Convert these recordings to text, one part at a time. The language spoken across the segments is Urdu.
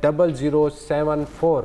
0074।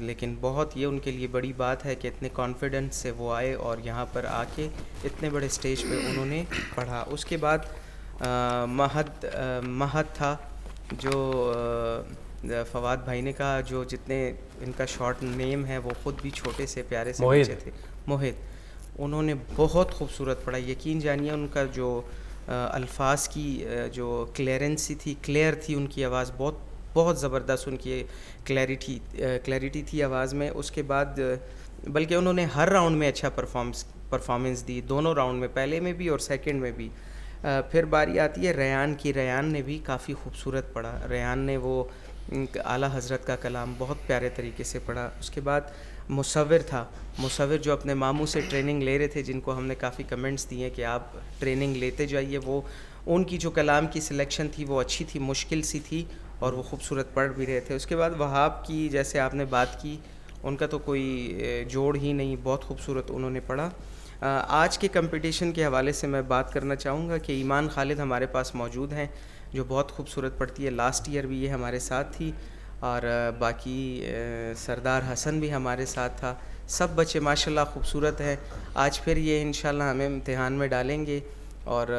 لیکن بہت یہ ان کے لیے بڑی بات ہے کہ اتنے کانفیڈنس سے وہ آئے اور یہاں پر آ کے اتنے بڑے اسٹیج پہ انہوں نے پڑھا. اس کے بعد مہد تھا جو فواد بھائی نے کہا, جو جتنے ان کا شارٹ نیم ہے وہ خود بھی چھوٹے سے پیارے سے بچے تھے, موہد. انہوں نے بہت خوبصورت پڑھا. یقین جانیے ان کا جو الفاظ کی جو کلیئرنسی تھی, کلیئر تھی ان کی آواز, بہت بہت زبردست ان کی کلیئرٹی تھی آواز میں. اس کے بعد بلکہ انہوں نے ہر راؤنڈ میں اچھا پرفارمنس دی, دونوں راؤنڈ میں, پہلے میں بھی اور سیکنڈ میں بھی. پھر باری آتی ہے ریان کی. ریان نے بھی کافی خوبصورت پڑھا. ریان نے وہ اعلیٰ حضرت کا کلام بہت پیارے طریقے سے پڑھا. اس کے بعد مصور تھا. مصور جو اپنے ماموں سے ٹریننگ لے رہے تھے, جن کو ہم نے کافی کمنٹس دیے کہ آپ ٹریننگ لیتے جائیے. وہ ان کی جو کلام کی سلیکشن تھی وہ اچھی تھی, مشکل سی تھی, اور وہ خوبصورت پڑھ بھی رہے تھے. اس کے بعد وہاب کی, جیسے آپ نے بات کی, ان کا تو کوئی جوڑ ہی نہیں, بہت خوبصورت انہوں نے پڑھا. آج کے کمپٹیشن کے حوالے سے میں بات کرنا چاہوں گا کہ ایمان خالد ہمارے پاس موجود ہیں جو بہت خوبصورت پڑھتی ہے. لاسٹ ایئر بھی یہ ہمارے ساتھ تھی, اور باقی سردار حسن بھی ہمارے ساتھ تھا. سب بچے ماشاءاللہ خوبصورت ہیں. آج پھر یہ انشاءاللہ ہمیں امتحان میں ڈالیں گے اور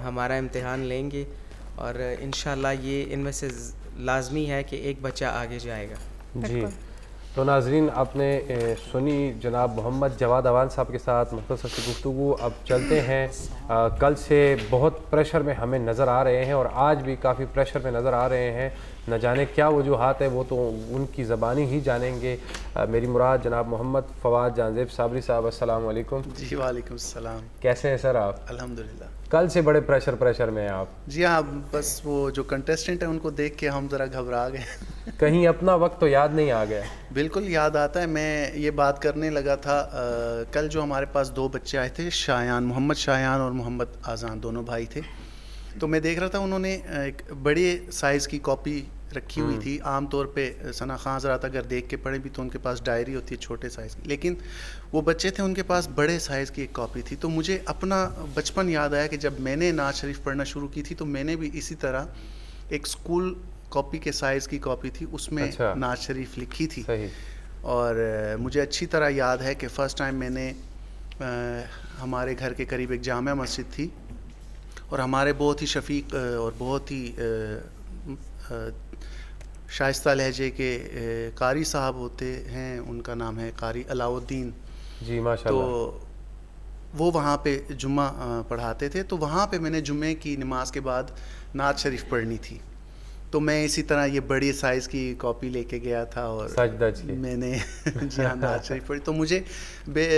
ہمارا امتحان لیں گے, اور انشاءاللہ یہ ان میں سے لازمی ہے کہ ایک بچہ آگے جائے گا. جی, تو ناظرین آپ نے سنی جناب محمد جواد اوان صاحب کے ساتھ مختصر سی گفتگو. اب چلتے ہیں, کل سے بہت پریشر میں ہمیں نظر آ رہے ہیں, اور آج بھی کافی پریشر میں نظر آ رہے ہیں. نہ جانے کیا وجوہات ہے, وہ تو ان کی زبانی ہی جانیں گے. میری مراد جناب محمد فواد جانزیب صابری صاحب, السلام علیکم. جی وعلیکم السلام. کیسے ہیں سر آپ؟ الحمدللہ. کل سے بڑے پریشر میں ہیں آپ. جی ہاں, بس وہ جو کنٹیسٹنٹ ہیں ان کو دیکھ کے ہم ذرا گھبرا گئے. کہیں اپنا وقت تو یاد نہیں آ گیا؟ بالکل یاد آتا ہے. میں یہ بات کرنے لگا تھا, کل جو ہمارے پاس 2 بچے آئے تھے, شایان, محمد شایان اور محمد آذان, دونوں بھائی تھے. تو میں دیکھ رہا تھا انہوں نے ایک بڑے سائز کی کاپی رکھی ہوئی تھی. عام طور پہ ثنا خان حضرات اگر دیکھ کے پڑھیں بھی تو ان کے پاس ڈائری ہوتی ہے چھوٹے سائز کی, لیکن وہ بچے تھے ان کے پاس بڑے سائز کی ایک کاپی تھی. تو مجھے اپنا بچپن یاد آیا کہ جب میں نے نعت شریف پڑھنا شروع کی تھی تو میں نے بھی اسی طرح ایک اسکول کاپی کے سائز کی کاپی تھی, اس میں نعت شریف لکھی تھی. اور مجھے اچھی طرح یاد ہے کہ فرسٹ ٹائم میں نے, ہمارے گھر کے قریب ایک جامع مسجد تھی, اور ہمارے بہت ہی شفیق اور بہت ہی شائستہ لہجے کے قاری صاحب ہوتے ہیں, ان کا نام ہے قاری علاؤ الدین. جی ماشاءاللہ. تو وہ وہاں پہ جمعہ پڑھاتے تھے, تو وہاں پہ میں نے جمعے کی نماز کے بعد نعت شریف پڑھنی تھی. تو میں اسی طرح یہ بڑی سائز کی کاپی لے کے گیا تھا اور میں نے جی ہاں نعت شریف پڑھی. تو مجھے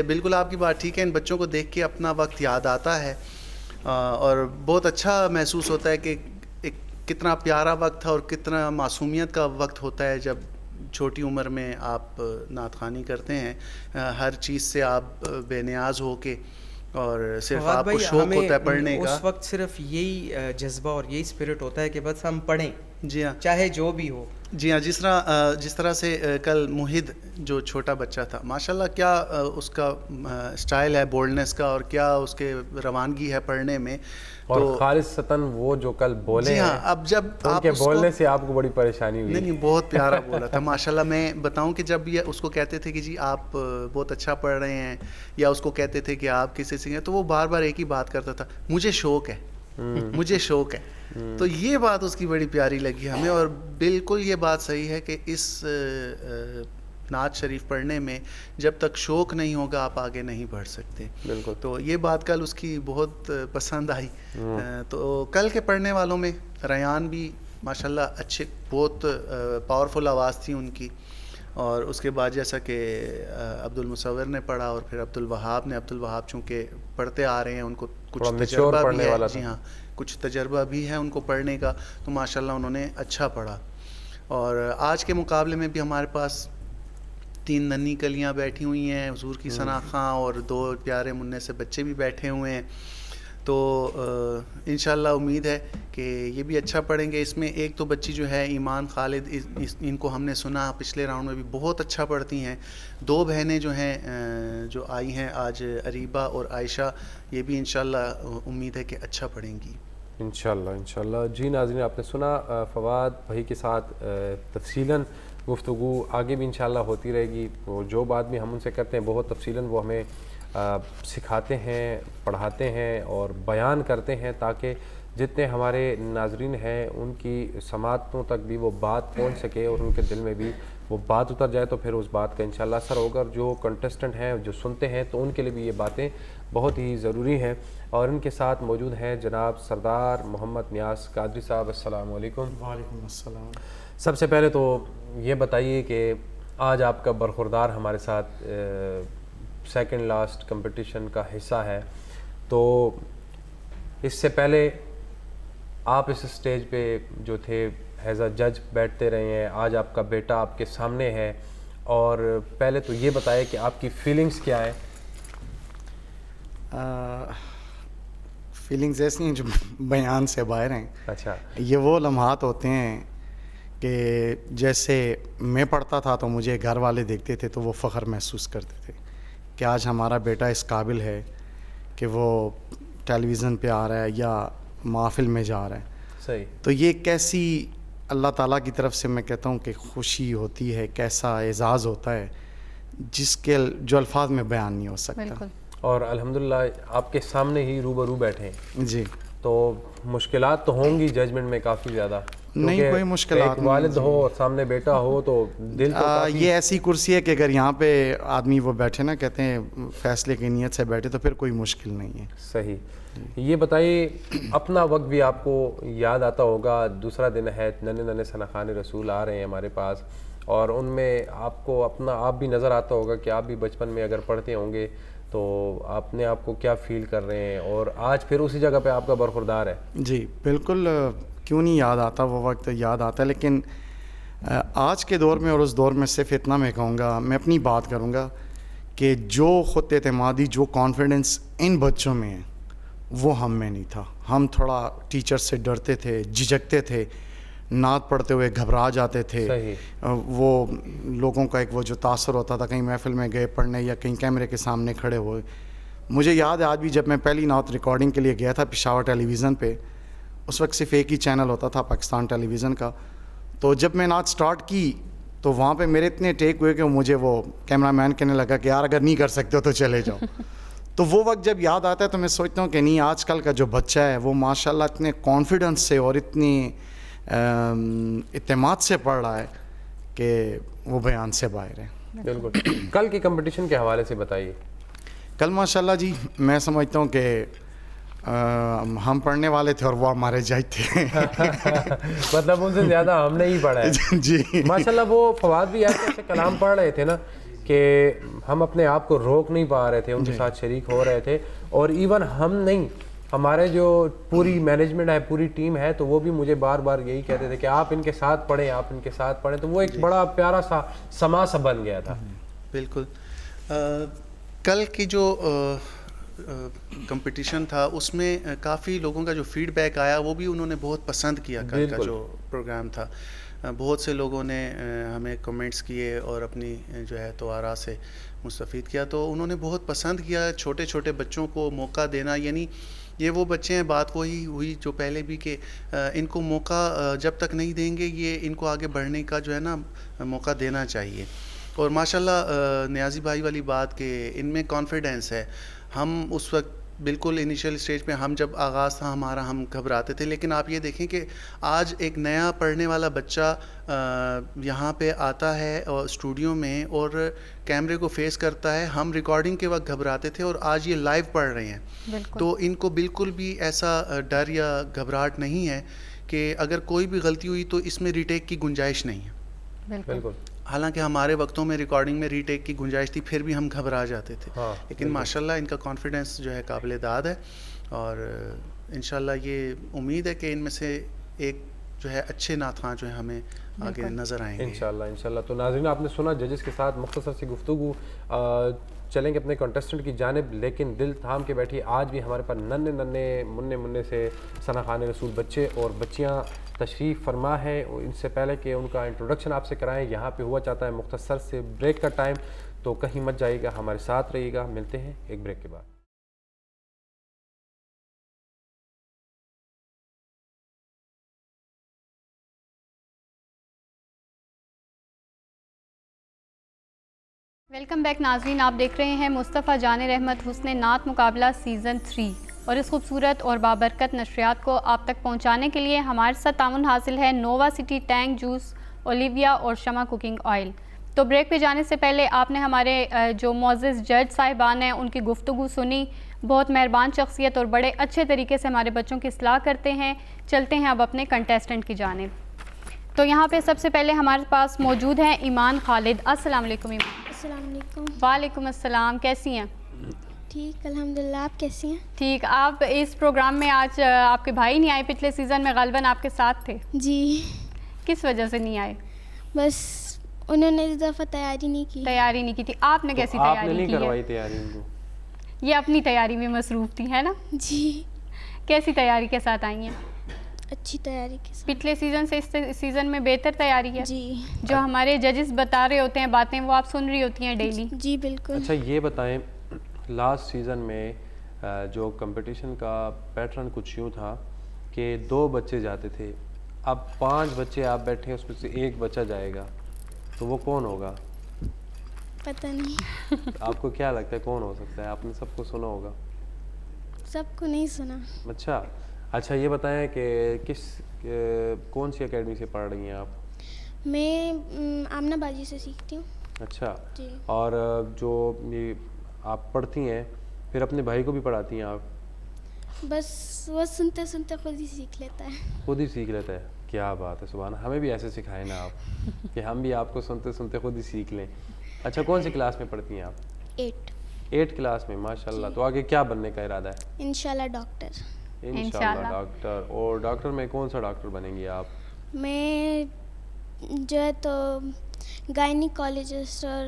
بالکل آپ کی بات ٹھیک ہے, ان بچوں کو دیکھ کے اپنا وقت یاد آتا ہے, اور بہت اچھا محسوس ہوتا ہے کہ کتنا پیارا وقت تھا اور کتنا معصومیت کا وقت ہوتا ہے جب چھوٹی عمر میں آپ نعت خوانی کرتے ہیں. ہر چیز سے آپ بے نیاز ہو کے, اور صرف آپ کو شوق ہوتا ہے پڑھنے کا. اس وقت صرف یہی جذبہ اور یہی اسپرٹ ہوتا ہے کہ بس ہم پڑھیں. جی ہاں, چاہے جو بھی ہو. جی ہاں, جس طرح سے کل موحد جو چھوٹا بچہ تھا, ماشاءاللہ کیا اس کا اسٹائل ہے بولڈنس کا, اور کیا اس کے روانگی ہے پڑھنے میں. اور خالصتاً وہ جو کل بولے, جی ہاں, اب جب آپ کے بولنے سے آپ کو بڑی پریشانی ہوئی. نہیں, بہت پیارا بولا تھا ماشاءاللہ. میں بتاؤں کہ جب یہ اس کو کہتے تھے کہ جی آپ بہت اچھا پڑھ رہے ہیں, یا اس کو کہتے تھے کہ آپ کسی سے, تو وہ بار بار ایک ہی بات کرتا تھا, مجھے شوق ہے, مجھے شوق ہے. تو یہ بات اس کی بڑی پیاری لگی ہمیں, اور بالکل یہ بات صحیح ہے کہ اس نعت شریف پڑھنے میں جب تک شوق نہیں ہوگا آپ آگے نہیں بڑھ سکتے. بالکل. تو یہ بات کل اس کی بہت پسند آئی. تو کل کے پڑھنے والوں میں ریان بھی ماشاءاللہ اچھے, بہت پاورفل آواز تھی ان کی. اور اس کے بعد جیسا کہ عبد المصور نے پڑھا, اور پھر عبد الوہاب نے. عبد الوہاب چونکہ پڑھتے آ رہے ہیں, ان کو کچھ تجربہ بھی ہے. جی ہاں, کچھ تجربہ بھی ہے ان کو پڑھنے کا, تو ماشاءاللہ انہوں نے اچھا پڑھا. اور آج کے مقابلے میں بھی ہمارے پاس 3 ننھی کلیاں بیٹھی ہوئی ہیں, حضور کی ثنا خاں, اور 2 پیارے منع سے بچے بھی بیٹھے ہوئے ہیں. تو انشاءاللہ امید ہے کہ یہ بھی اچھا پڑھیں گے. اس میں ایک تو بچی جو ہے ایمان خالد, ان کو ہم نے سنا پچھلے راؤنڈ میں بھی بہت اچھا پڑھتی ہیں. 2 بہنیں جو ہیں جو آئی ہیں آج, اریبہ اور عائشہ, یہ بھی انشاءاللہ امید ہے کہ اچھا پڑھیں گی انشاءاللہ. جی ناظرین, آپ نے سنا فواد بھائی کے ساتھ تفصیلاً گفتگو آگے بھی انشاءاللہ ہوتی رہے گی. اور جو بات بھی ہم ان سے کرتے ہیں بہت تفصیلاً وہ ہمیں سکھاتے ہیں, پڑھاتے ہیں اور بیان کرتے ہیں, تاکہ جتنے ہمارے ناظرین ہیں ان کی سماعتوں تک بھی وہ بات پہنچ سکے اور ان کے دل میں بھی وہ بات اتر جائے, تو پھر اس بات کا انشاءاللہ اثر ہوگا. جو کنٹسٹنٹ ہیں جو سنتے ہیں تو ان کے لیے بھی یہ باتیں بہت ہی ضروری ہیں. اور ان کے ساتھ موجود ہیں جناب سردار محمد نیاز قادری صاحب. السلام علیکم. وعلیکم السلام. سب سے پہلے تو یہ بتائیے کہ آج آپ کا برخوردار ہمارے ساتھ سیکنڈ لاسٹ کمپٹیشن کا حصہ ہے, تو اس سے پہلے آپ اس اسٹیج پہ جو تھے ایز اے جج بیٹھتے رہے ہیں, آج آپ کا بیٹا آپ کے سامنے ہے, اور پہلے تو یہ بتائیں کہ آپ کی فیلنگز کیا ہیں؟ فیلنگز ایسی ہیں جو بیان سے باہر ہیں. اچھا. یہ وہ لمحات ہوتے ہیں کہ جیسے میں پڑھتا تھا تو مجھے گھر والے دیکھتے تھے تو وہ فخر محسوس کرتے تھے کہ آج ہمارا بیٹا اس قابل ہے کہ وہ ٹیلی ویژن پہ آ رہا ہے یا محفل میں جا رہا ہے. صحیح. تو یہ کیسی اللہ تعالیٰ کی طرف سے میں کہتا ہوں کہ خوشی ہوتی ہے, کیسا اعزاز ہوتا ہے جس کے جو الفاظ میں بیان نہیں ہو سکتا. بالکل. اور الحمدللہ آپ کے سامنے ہی روبرو بیٹھے ہیں. جی. تو مشکلات تو ہوں گی ججمنٹ میں کافی زیادہ؟ نہیں, کوئی مشکلات ایک والد ہو اور سامنے بیٹا ہو تو دل تو کافی... یہ ایسی کرسی ہے کہ اگر یہاں پہ آدمی وہ بیٹھے نا, کہتے ہیں فیصلے کی نیت سے بیٹھے, تو پھر کوئی مشکل نہیں ہے. صحیح. یہ بتائیے اپنا وقت بھی آپ کو یاد آتا ہوگا, دوسرا دن ہے, ننے ننے سنخان رسول آ رہے ہیں ہمارے پاس, اور ان میں آپ کو اپنا آپ بھی نظر آتا ہوگا کہ آپ بھی بچپن میں اگر پڑھتے ہوں گے تو اپنے آپ کو کیا فیل کر رہے ہیں, اور آج پھر اسی جگہ پہ آپ کا برخوردار ہے. جی بالکل, کیوں نہیں یاد آتا, وہ وقت یاد آتا ہے. لیکن آج کے دور میں اور اس دور میں صرف اتنا میں کہوں گا, میں اپنی بات کروں گا کہ جو خود اعتمادی, جو کانفیڈنس ان بچوں میں ہے وہ ہم میں نہیں تھا. ہم تھوڑا ٹیچر سے ڈرتے تھے, جھجکتے تھے, نعت پڑھتے ہوئے گھبرا جاتے تھے. وہ لوگوں کا ایک وہ جو تاثر ہوتا تھا, کہیں محفل میں گئے پڑھنے یا کہیں کیمرے کے سامنے کھڑے ہوئے. مجھے یاد ہے آج بھی, جب میں پہلی نعت ریکارڈنگ کے لیے گیا تھا پشاور ٹیلی ویژن پہ, اس وقت صرف ایک ہی چینل ہوتا تھا پاکستان ٹیلی ویژن کا. تو جب میں نعت سٹارٹ کی تو وہاں پہ میرے اتنے ٹیک ہوئے کہ مجھے وہ کیمرہ مین کہنے لگا کہ یار اگر نہیں کر سکتے ہو تو چلے جاؤ. تو وہ وقت جب یاد آتا ہے تو میں سوچتا ہوں کہ نہیں, آج کل کا جو بچہ ہے وہ ماشاءاللہ اتنے کانفیڈنس سے اور اتنی اعتماد سے پڑھ رہا ہے کہ وہ بیان سے باہر ہے. بالکل. کل کی کمپٹیشن کے حوالے سے بتائیے. کل ماشاءاللہ جی میں سمجھتا ہوں کہ ہم پڑھنے والے تھے اور وہ ہمارے جج تھے. مطلب ان سے زیادہ ہم نے ہی پڑھا ہے. جی ماشاءاللہ. وہ فواد بھی ایسے کلام پڑھ رہے تھے نا کہ ہم اپنے آپ کو روک نہیں پا رہے تھے, ان کے ساتھ شریک ہو رہے تھے. اور ایون ہم نہیں, ہمارے جو پوری مینجمنٹ ہے, پوری ٹیم ہے, تو وہ بھی مجھے بار بار یہی کہتے تھے کہ آپ ان کے ساتھ پڑھیں, آپ ان کے ساتھ پڑھیں. تو وہ ایک بڑا پیارا سا سما سا بن گیا تھا. بالکل. کل کی جو کمپٹیشن تھا اس میں کافی لوگوں کا جو فیڈ بیک آیا وہ بھی انہوں نے بہت پسند کیا. کل کا جو پروگرام تھا, بہت سے لوگوں نے ہمیں کمنٹس کیے اور اپنی جو ہے تو آراء سے مستفید کیا. تو انہوں نے بہت پسند کیا چھوٹے چھوٹے بچوں کو موقع دینا. یعنی یہ وہ بچے ہیں, بات وہی ہوئی جو پہلے بھی, کہ ان کو موقع جب تک نہیں دیں گے یہ ان کو آگے بڑھنے کا جو ہے نا موقع دینا چاہیے. اور ماشاءاللہ نیازی بھائی والی بات کہ ان میں کانفیڈنس ہے. ہم اس وقت بالکل انیشیل اسٹیج پہ ہم جب آغاز تھا ہمارا, ہم گھبراتے تھے, لیکن آپ یہ دیکھیں کہ آج ایک نیا پڑھنے والا بچہ یہاں پہ آتا ہے اور اسٹوڈیو میں اور کیمرے کو فیس کرتا ہے. ہم ریکارڈنگ کے وقت گھبراتے تھے اور آج یہ لائیو پڑھ رہے ہیں. تو ان کو بالکل بھی ایسا ڈر یا گھبراہٹ نہیں ہے کہ اگر کوئی بھی غلطی ہوئی تو اس میں ری ٹیک کی گنجائش نہیں ہے. بالکل. حالانکہ ہمارے وقتوں میں ریکارڈنگ میں ری ٹیک کی گنجائش تھی, پھر بھی ہم گھبرا جاتے تھے. لیکن ماشاءاللہ ان کا کانفیڈنس جو ہے قابل داد ہے, اور انشاءاللہ یہ امید ہے کہ ان میں سے ایک جو ہے اچھے نعت جو ہیں ہمیں آگے نظر آئیں گے انشاءاللہ. انشاءاللہ. تو ناظرین آپ نے سنا ججز کے ساتھ مختصر سی گفتگو. چلیں گے اپنے کنٹسٹنٹ کی جانب, لیکن دل تھام کے بیٹھی. آج بھی ہمارے پاس ننے ننے مننے سے سنخان رسول بچے اور بچیاں تشریف فرما ہے. ان سے پہلے کہ ان کا انٹروڈکشن آپ سے کرائیں, یہاں پہ ہوا چاہتا ہے مختصر سے بریک کا ٹائم, تو کہیں مت جائیے گا, ہمارے ساتھ رہیے گا. ملتے ہیں ایک بریک کے بعد. ویلکم بیک ناظرین، آپ دیکھ رہے ہیں مصطفیٰ جان رحمت حسن نعت مقابلہ سیزن 3 اور اس خوبصورت اور بابرکت نشریات کو آپ تک پہنچانے کے لیے ہمارے ساتھ تعاون حاصل ہے nova city tank juice, Olivia اور شمع کوکنگ آئل۔ تو بریک پہ جانے سے پہلے آپ نے ہمارے جو معزز جج صاحبان ہیں ان کی گفتگو سنی، بہت مہربان شخصیت اور بڑے اچھے طریقے سے ہمارے بچوں کی اصلاح کرتے ہیں۔ چلتے ہیں اب اپنے کنٹیسٹنٹ کی جانب۔ تو یہاں پہ سب سے پہلے ہمارے پاس موجود ہیں ایمان خالد۔ السلام علیکم ایمان۔ السلام علیکم۔ وعلیکم السلام، کیسی ہیں؟ ٹھیک الحمدللہ، آپ کیسی ہیں؟ ٹھیک۔ آپ اس پروگرام میں آج آپ کے بھائی نہیں آئے، پچھلے سیزن میں غالباً آپ کے ساتھ تھے۔ جی، کس وجہ سے نہیں آئے؟ بس انہوں نے اس دفعہ تیاری نہیں کی۔ تیاری نہیں کی تھی۔ آپ نے کیسی آپ نے تیاری نہیں کی کروائی ہے؟ تیاری ان کو؟ یہ اپنی تیاری میں مصروف تھی، ہے نا؟ جی، کیسی تیاری کے ساتھ آئی ہیں؟ اچھی تیاری کے ساتھ۔ پچھلے سیزن سے اس سیزن میں بہتر تیاری ہے؟ جی جو ہمارے ججز بتا رہے ہوتے ہیں باتیں وہ آپ سن رہی ہوتی ہیں ڈیلی؟ جی بالکل۔ اچھا یہ بتائیں، لاسٹ سیزن میں جو کمپٹیشن کا پیٹرن کچھ یوں تھا کہ 2 بچے جاتے تھے، اب 5 بچے آپ بیٹھے ہیں، اس میں سے 1 بچہ جائے گا، تو وہ کون ہوگا؟ پتہ نہیں۔ آپ کو کیا لگتا ہے کون ہو سکتا ہے؟ آپ نے سب کو سنا ہوگا۔ سب کو نہیں سنا۔ اچھا یہ بتائیں کہ کون سی اکیڈمی سے پڑھ رہی ہیں آپ؟ میں آمنہ باجی سے سیکھتی ہوں۔ اچھا، جی۔ اور جو یہ آپ پڑھتی ہیں پھر اپنے بھائی کو بھی پڑھاتی ہیں آپ؟ بس وہ سنتے سنتے خود ہی سیکھ لیتا ہے۔ خود ہی سیکھ لیتا ہے؟ کیا بات ہے، سبحان، ہمیں بھی ایسے سکھائیں نا آپ کہ ہم بھی آپ کو سنتے سنتے خود ہی سیکھ لیں۔ اچھا کون سی کلاس میں پڑھتی ہیں آپ؟ 8 کلاس میں، ماشاءاللہ۔ تو آگے کیا بننے کا ارادہ ہے؟ انشاءاللہ ڈاکٹر۔ انشاءاللہ ڈاکٹر۔ اور ڈاکٹر میں کون سا ڈاکٹر بنیں گی آپ؟ میں جو ہے تو گائنیکالوجسٹ اور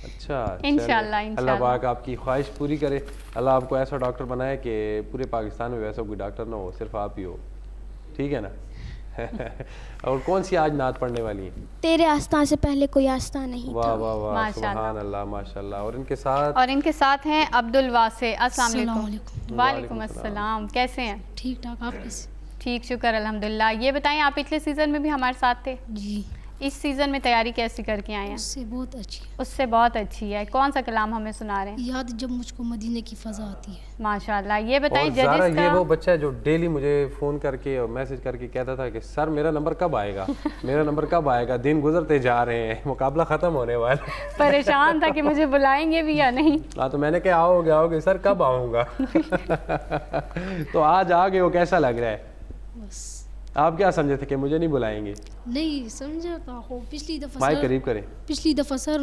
اچھا، انشاءاللہ اللہ پاک آپ کی خواہش پوری کرے، اللہ آپ کو ایسا ڈاکٹر بنائے کہ پورے پاکستان میں ویسا کوئی ڈاکٹر نہ ہو، صرف آپ ہی ہو، ٹھیک ہے نا؟ اور کون سی آج نعت پڑھنے والی ہیں؟ تیرے آستان سے پہلے کوئی آستان نہیں تھا۔ واہ واہ واہ، سبحان اللہ، ماشاءاللہ۔ اور ان کے ساتھ ہیں عبدالواسع۔ السلام علیکم۔ وعلیکم السلام، کیسے ہیں؟ ٹھیک ٹھاک، آپ کیسے؟ ٹھیک، شکر الحمدللہ۔ یہ بتائیں آپ پچھلے سیزن میں بھی ہمارے ساتھ تھے، جی۔ اس سیزن میں تیاری کیسی کر کے آئے ہیں؟ اس سے بہت اچھی ہے۔ اس سے بہت اچھی ہے۔ کون سا کلام ہمیں سنا رہے ہیں؟ یاد جب مجھ کو مدینے کی فضا آتی ہے۔ ماشاءاللہ۔ یہ بتائیں زارا، ججز یہ وہ کا بچہ ہے جو ڈیلی مجھے فون کر کے اور میسج کر کے کہتا تھا کہ سر میرا نمبر کب آئے گا، میرا نمبر کب آئے گا، دن گزرتے جا رہے ہیں، مقابلہ ختم ہونے والا ہے، پریشان تھا کہ مجھے بلائیں گے بھی یا نہیں۔ ہاں تو میں نے کہا آؤ گے سر، کب آؤں گا؟ تو آج آ گئے ہو، کیسا لگ رہا ہے؟ بس آپ کیا سمجھے تھے کہ مجھے نہیں بلائیں گے؟ نہیں سمجھا تھا، پچھلی دفعہ مائک قریب کریں۔ پچھلی دفعہ سر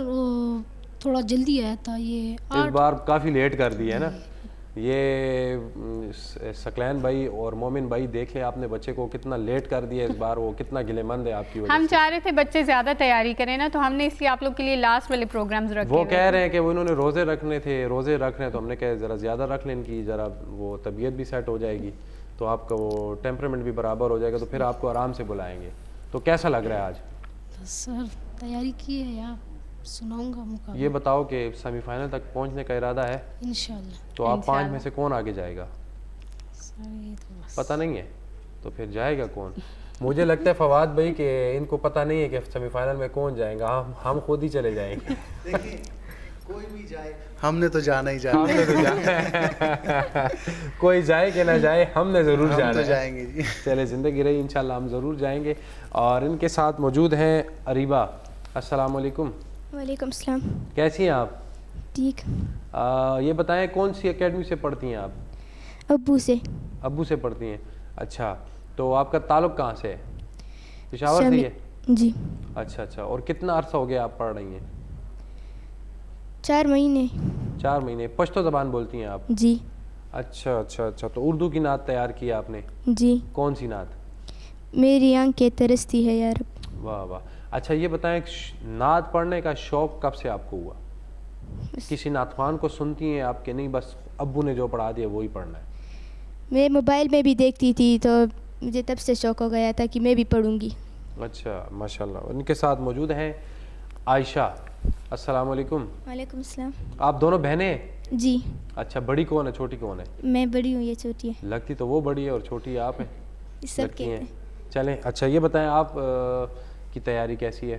تھوڑا جلدی آیا تھا، یہ اس بار کافی لیٹ کر دیا ہے نا۔ یہ ثقلین بھائی اور مومن بھائی دیکھ لیں، آپ نے بچے کو کتنا لیٹ کر دیا اس بار، وہ کتنا گلے مند ہے آپ کی وجہ ہم سے۔ چاہ رہے تھے بچے زیادہ تیاری کریں نا، تو ہم نے اس لیے آپ لوگ کے لیے لاسٹ والے پروگرامز رکھے۔ وہ کہہ رہے ہیں کہ وہ انہوں نے روزے رکھنے تھے، روزے رکھ رہے ہیں، تو ہم نے کہا ذرا زیادہ رکھ لیں، ان کی ذرا وہ طبیعت بھی سیٹ ہو جائے گی، تو آپ کا وہ ٹیمپرمنٹ بھی برابر ہو جائے گا، تو پھر آپ کو آرام سے بلائیں گے۔ تو کیسا لگ رہا ہے آج؟ سر تیاری کی ہے یا سناؤں گا مقابلہ؟ یہ بتاؤ کہ سیمی فائنل تک پہنچنے کا ارادہ ہے؟ انشاءاللہ۔ تو آپ 5 میں سے کون آگے جائے گا؟ سر یہ تو بس پتہ نہیں ہے، تو پھر جائے گا کون؟ مجھے لگتا ہے فواد بھائی کہ ان کو پتہ نہیں ہے کہ سیمی فائنل میں کون جائیں گا، ہم خود ہی چلے جائیں گے۔ دیکھیں کوئی بھی جائے، ہم نے تو جانا ہی جانا، کوئی جائے کہ نہ جائے، ہم نے ضرور جانا ہے۔ ہم تو جائیں گے جی۔ چلے زندگی رہی، انشاءاللہ ہم ضرور جائیں گے۔ اور ان کے ساتھ موجود ہیں اریبہ۔ السلام علیکم۔ وعلیکم السلام۔ کیسی ہیں آپ؟ ٹھیک۔ یہ بتائیں کون سی اکیڈمی سے پڑھتی ہیں آپ؟ ابو سے۔ ابو سے پڑھتی ہیں، اچھا۔ تو آپ کا تعلق کہاں سے ہے؟ پشاور سے ہی ہے؟ جی۔ اچھا، اور کتنا عرصہ ہو گیا آپ پڑھ رہی ہیں؟ 4 مہینے۔ 4 مہینے۔ پشتو زبان بولتی ہیں آپ؟ جی۔ اچھا، تو اردو کی نعت تیار کی آپ نے؟ جی۔ کون سی نعت؟ میری آنکھیں ترستی ہے یا رب۔ واہ واہ۔ اچھا یہ بتائیں نعت پڑھنے کا شوق کب سے آپ کو ہوا؟ کسی نعت خوان کو سنتی ہیں آپ کہ نہیں بس ابو نے جو پڑھا دیا وہی پڑھنا ہے؟ میں موبائل میں بھی دیکھتی تھی تو مجھے تب سے شوق ہو گیا تھا کہ میں بھی پڑھوں گی۔ اچھا ماشاءاللہ۔ ان کے ساتھ موجود ہیں عائشہ۔ السلام علیکم۔ وعلیکم السلام۔ آپ دونوں بہنیں ہیں؟ جی۔ اچھا، بڑی کون ہے چھوٹی کون ہے؟ میں بڑی ہوں، یہ چھوٹی ہے۔ لگتی تو وہ بڑی ہے اور چھوٹی آپ ہیں، سب لڑکی کہتے ہیں۔ ہیں۔ چلیں، اچھا یہ بتائیں آپ کی تیاری کیسی ہے؟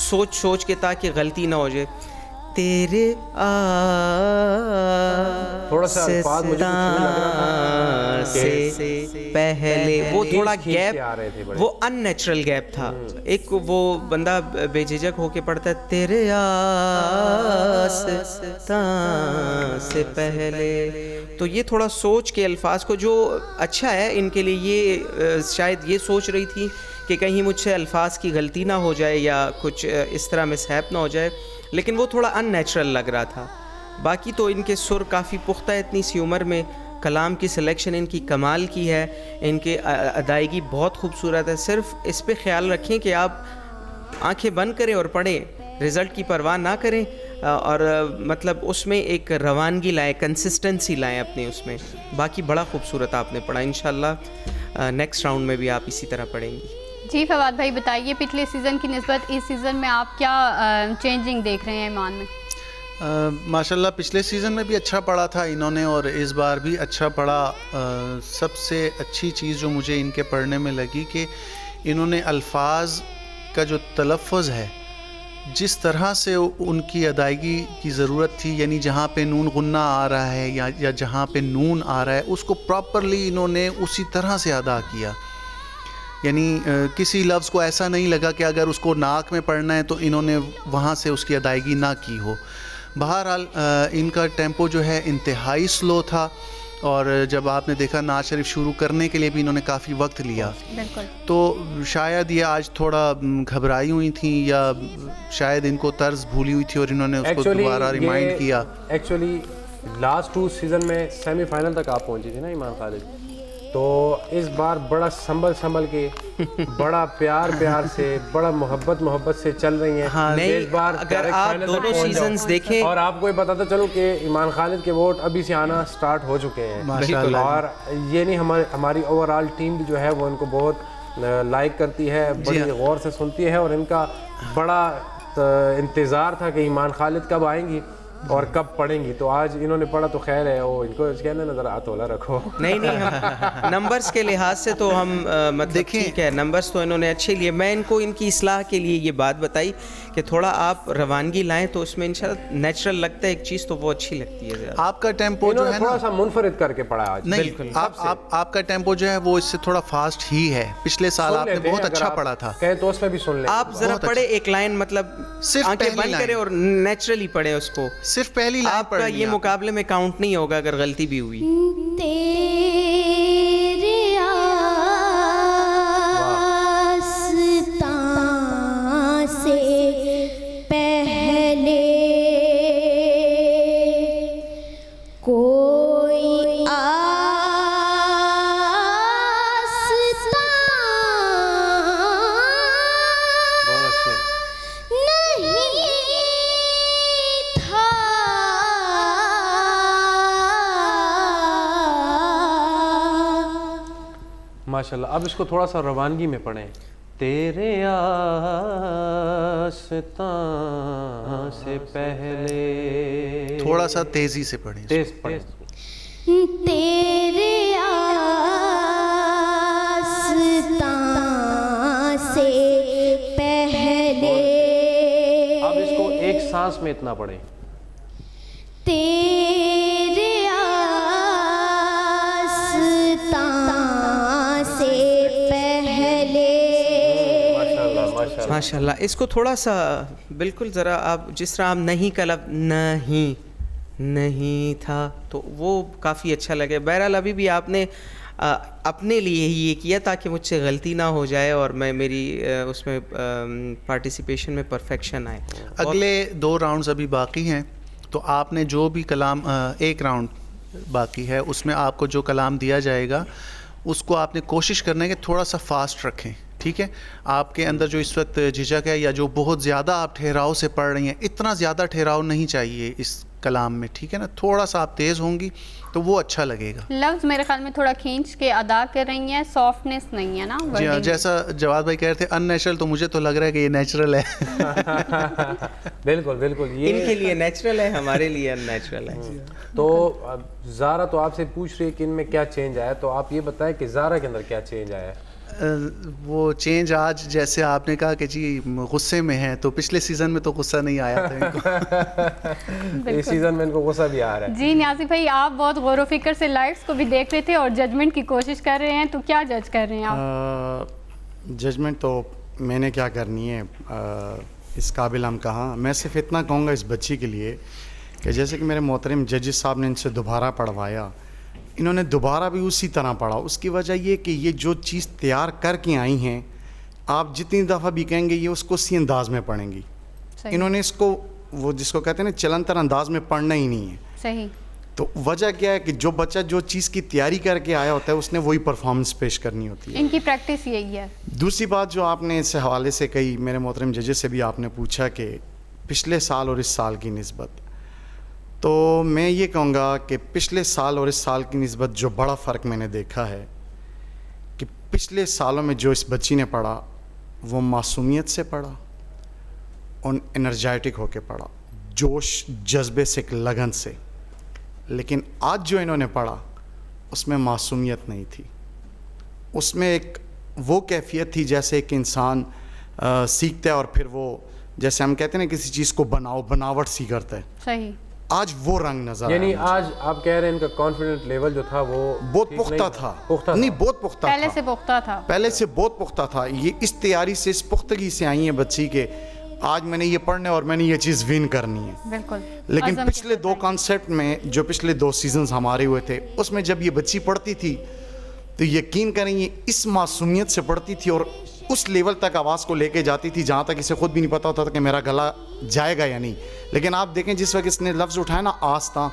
سوچ سوچ کے تاکہ غلطی نہ ہو جائے. تیرے تھوڑا سا الفاظ مجھے سے پہلے وہ تھوڑا گیپ, وہ ان نیچرل گیپ تھا. ایک وہ بندہ بے جھجک ہو کے پڑھتا ہے تیرے سے پہلے, تو یہ تھوڑا سوچ کے الفاظ کو, جو اچھا ہے ان کے لیے. یہ شاید یہ سوچ رہی تھی کہ کہیں مجھ سے الفاظ کی غلطی نہ ہو جائے یا کچھ اس طرح مسہیپ نہ ہو جائے, لیکن وہ تھوڑا ان نیچرل لگ رہا تھا. باقی تو ان کے سر کافی پختہ ہے اتنی سی عمر میں, کلام کی سلیکشن ان کی کمال کی ہے, ان کے ادائیگی بہت خوبصورت ہے. صرف اس پہ خیال رکھیں کہ آپ آنکھیں بند کریں اور پڑھیں, رزلٹ کی پرواہ نہ کریں, اور مطلب اس میں ایک روانگی لائیں, کنسسٹنسی لائیں اپنے اس میں. باقی بڑا خوبصورت آپ نے پڑھا, انشاءاللہ نیکسٹ راؤنڈ میں بھی آپ اسی طرح پڑھیں گی. جی فواد بھائی بتائیے, پچھلے سیزن کی نسبت اس سیزن میں آپ کیا چینجنگ دیکھ رہے ہیں ایمان میں؟ ماشاءاللہ پچھلے سیزن میں بھی اچھا پڑھا تھا انہوں نے, اور اس بار بھی اچھا پڑھا. سب سے اچھی چیز جو مجھے ان کے پڑھنے میں لگی کہ انہوں نے الفاظ کا جو تلفظ ہے, جس طرح سے ان کی ادائیگی کی ضرورت تھی, یعنی جہاں پہ نون غنہ آ رہا ہے یا جہاں پہ نون آ رہا ہے, اس کو پراپرلی انہوں نے اسی طرح سے ادا کیا. یعنی کسی لفظ کو ایسا نہیں لگا کہ اگر اس کو ناک میں پڑھنا ہے تو انہوں نے وہاں سے اس کی ادائیگی نہ کی ہو. بہرحال ان کا ٹیمپو جو ہے انتہائی سلو تھا, اور جب آپ نے دیکھا نعت شریف شروع کرنے کے لیے بھی انہوں نے کافی وقت لیا. تو شاید یہ آج تھوڑا گھبرائی ہوئی تھیں, یا شاید ان کو طرز بھولی ہوئی تھی اور انہوں نے اس کو دوبارہ ریمائنڈ کیا. ایکچولی لاسٹ 2 سیزن میں سیمی فائنل تک آپ پہنچی تھی نا ایمان خالد, تو اس بار بڑا سنبھل کے, بڑا پیار سے, بڑا محبت سے چل رہی ہیں. اس بار اگر آپ دونوں سیزنز دیکھیں, اور آپ کو یہ بتاتا چلو کہ ایمان خالد کے ووٹ ابھی سے آنا سٹارٹ ہو چکے ہیں, اور یہ نہیں ہماری اوور آل ٹیم بھی جو ہے وہ ان کو بہت لائک کرتی ہے, بڑی غور سے سنتی ہے, اور ان کا بڑا انتظار تھا کہ ایمان خالد کب آئیں گی اور کب پڑھیں گی. تو آج انہوں نے پڑھا تو خیر ہے, وہ ان کو کہنا نظر آتولا رکھو. نہیں ہم نمبرز کے لحاظ سے تو ہم مطلب ٹھیک ہے, نمبرز تو انہوں نے اچھے لیے. میں ان کو ان کی اصلاح کے لیے یہ بات بتائی کہ تھوڑا آپ روانگی لائیں, تو اس میں انشاءاللہ نیچرل لگتا ہے ایک چیز, تو وہ اچھی لگتی ہے. آپ کا ٹیمپو جو ہے تھوڑا سا منفرد کر کے پڑھا آج. نہیں, آپ کا ٹیمپو جو ہے وہ اس سے تھوڑا فاسٹ ہی ہے. پچھلے سال آپ نے بہت اچھا پڑھا تھا, کہیں تو اس میں بھی سن لیں. آپ ذرا پڑھے ایک لائن, مطلب آنکھیں بند کریں اور نیچرلی پڑھیں اس کو, صرف پہلی لائن. آپ کا یہ مقابلے میں کاؤنٹ نہیں ہوگا اگر غلطی بھی ہوئی. تیرے آستاں سے پہلے کوئی ماشاءاللہ. اب اس کو تھوڑا سا روانگی میں پڑھیں. تیرے آستاں سے پہلے, تھوڑا سا تیزی سے پڑھیں, تیز پڑھیں. تیرے آستاں سے پہلے. اب اس کو ایک سانس میں اتنا پڑھیں. تیرے آستاں سے پہلے. ماشاءاللہ. اس کو تھوڑا سا بالکل ذرا آپ جس طرح آپ نہیں کا لفظ نہیں تھا, تو وہ کافی اچھا لگے. بہرحال ابھی بھی آپ نے اپنے لیے ہی یہ کیا تاکہ مجھ سے غلطی نہ ہو جائے اور میں میری اس میں پارٹیسپیشن میں پرفیکشن آئے. اگلے 2 راؤنڈز ابھی باقی ہیں, تو آپ نے جو بھی کلام, ایک راؤنڈ باقی ہے, اس میں آپ کو جو کلام دیا جائے گا اس کو آپ نے کوشش کرنا ہے کہ تھوڑا سا فاسٹ رکھیں. ٹھیک ہے, آپ کے اندر جو اس وقت جھجک ہے یا جو بہت زیادہ آپ ٹھہراؤ سے پڑھ رہی ہیں, اتنا زیادہ ٹھہراؤ نہیں چاہیے اس کلام میں. ٹھیک ہے نا, تھوڑا سا آپ تیز ہوں گی تو وہ اچھا لگے گا. لفظ میرے خیال میں تھوڑا کھینچ کے ادا کر رہی ہیں, سافٹنس نہیں ہے نا. جی ہاں, جیسا جواد بھائی کہہ رہے تھے ان نیچرل, تو مجھے تو لگ رہا ہے کہ یہ نیچرل ہے. بالکل بالکل, یہ ان کے لیے نیچرل ہے, ہمارے لیے ان نیچرل ہے. تو زارا تو آپ سے پوچھ رہی ہے کہ ان میں کیا چینج آیا, تو آپ یہ بتائیں کہ زارا کے اندر کیا چینج آیا ہے. وہ چینج آج جیسے آپ نے کہا کہ جی غصے میں ہیں، تو پچھلے سیزن میں تو غصہ نہیں آیا تھا ان کو، اس سیزن میں ان کو غصہ بھی آ رہا ہے. جی نیازی بھائی، آپ بہت غور و فکر سے لائٹس کو بھی دیکھ رہے تھے اور ججمنٹ کی کوشش کر رہے ہیں، تو کیا جج کر رہے ہیں آپ؟ ججمنٹ تو میں نے کیا کرنی ہے، اس قابل ہم کہاں. میں صرف اتنا کہوں گا اس بچی کے لیے کہ جیسے کہ میرے محترم ججز صاحب نے ان سے دوبارہ پڑھوایا، انہوں نے دوبارہ بھی اسی طرح پڑھا. اس کی وجہ یہ کہ یہ جو چیز تیار کر کے آئی ہیں، آپ جتنی دفعہ بھی کہیں گے یہ اس کو اسی انداز میں پڑھیں گی. انہوں نے اس کو وہ جس کو کہتے ہیں نا چلنتر انداز میں پڑھنا ہی نہیں ہے. صحیح. تو وجہ کیا ہے کہ جو بچہ جو چیز کی تیاری کر کے آیا ہوتا ہے اس نے وہی پرفارمنس پیش کرنی ہوتی ہے. ان کی پریکٹس یہی ہے. دوسری بات جو آپ نے اس حوالے سے کہی، میرے محترم ججز سے بھی آپ نے پوچھا کہ پچھلے سال اور اس سال کی نسبت، تو میں یہ کہوں گا کہ پچھلے سال اور اس سال کی نسبت جو بڑا فرق میں نے دیکھا ہے کہ پچھلے سالوں میں جو اس بچی نے پڑھا وہ معصومیت سے پڑھا اور انرجیٹک ہو کے پڑھا، جوش جذبے سے، لگن سے. لیکن آج جو انہوں نے پڑھا اس میں معصومیت نہیں تھی، اس میں ایک وہ کیفیت تھی جیسے ایک انسان سیکھتا ہے اور پھر وہ جیسے ہم کہتے ہیں نا کسی چیز کو بناوٹ سی کرتا ہے. صحیح. آج وہ رنگ نظر یعنی آج آپ کہہ رہے ہیں ان کا کانفیڈنٹ لیول جو تھا وہ بہت پختہ تھا. نہیں، بہت پختہ تھا. پہلے سے پختہ تھا. پہلے سے بہت پختہ تھا. یہ اس تیاری سے، اس پختگی سے آئی ہیں بچی کے آج میں نے یہ پڑھنا ہے اور میں نے یہ چیز ون کرنی ہے. بالکل. لیکن پچھلے 2 کانسیپٹ میں جو پچھلے 2 سیزنز ہمارے ہوئے تھے اس میں جب یہ بچی پڑھتی تھی تو یقین کریں یہ اس معصومیت سے پڑھتی تھی اور اس لیول تک آواز کو لے کے جاتی تھی جہاں تک اسے خود بھی نہیں پتا ہوتا تھا کہ میرا گلا جائے گا یا نہیں. لیکن آپ دیکھیں جس وقت اس نے لفظ اٹھایا نا آستاں،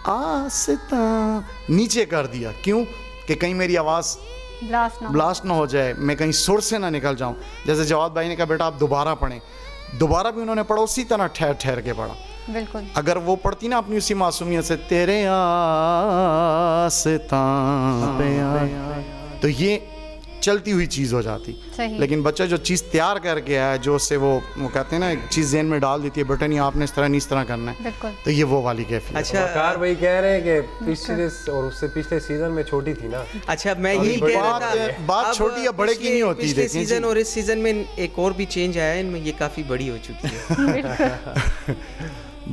آستاں نیچے کر دیا. کیوں؟ کہ کہیں میری آواز بلاسٹ نہ ہو جائے، میں کہیں سر سے نہ نکل جاؤں. جیسے جواد بھائی نے کہا بیٹا آپ دوبارہ پڑھیں، دوبارہ بھی انہوں نے پڑھا اسی طرح ٹھہر ٹھہر کے پڑھا. بالکل. اگر وہ پڑھتی نا اپنی اسی معصومیت سے تیرے آستاں پہ تو یہ چلتی ہوئی چیز ہو جاتی. لیکن بچہ جو چیز تیار کر کے آیا، جو سے وہ کہتے ہیں نا ایک چیز ذہن میں ڈال دیتی ہے بیٹا نہیں آپ نے اس طرح نہیں اس طرح کرنا ہے، تو یہ وہ والی کیفیت. اچھا کار بھائی کہہ رہے ہیں کہ پچھلے اور اس سے پچھلے سیزن میں چھوٹی تھی نا. اچھا میں یہی کہہ رہا تھا بات چھوٹی یا بڑے کی نہیں ہوتی. پچھلے سیزن اور اس سیزن میں ایک اور بھی چینج آیا ہے، ان میں یہ کافی بڑی ہو چکی ہے.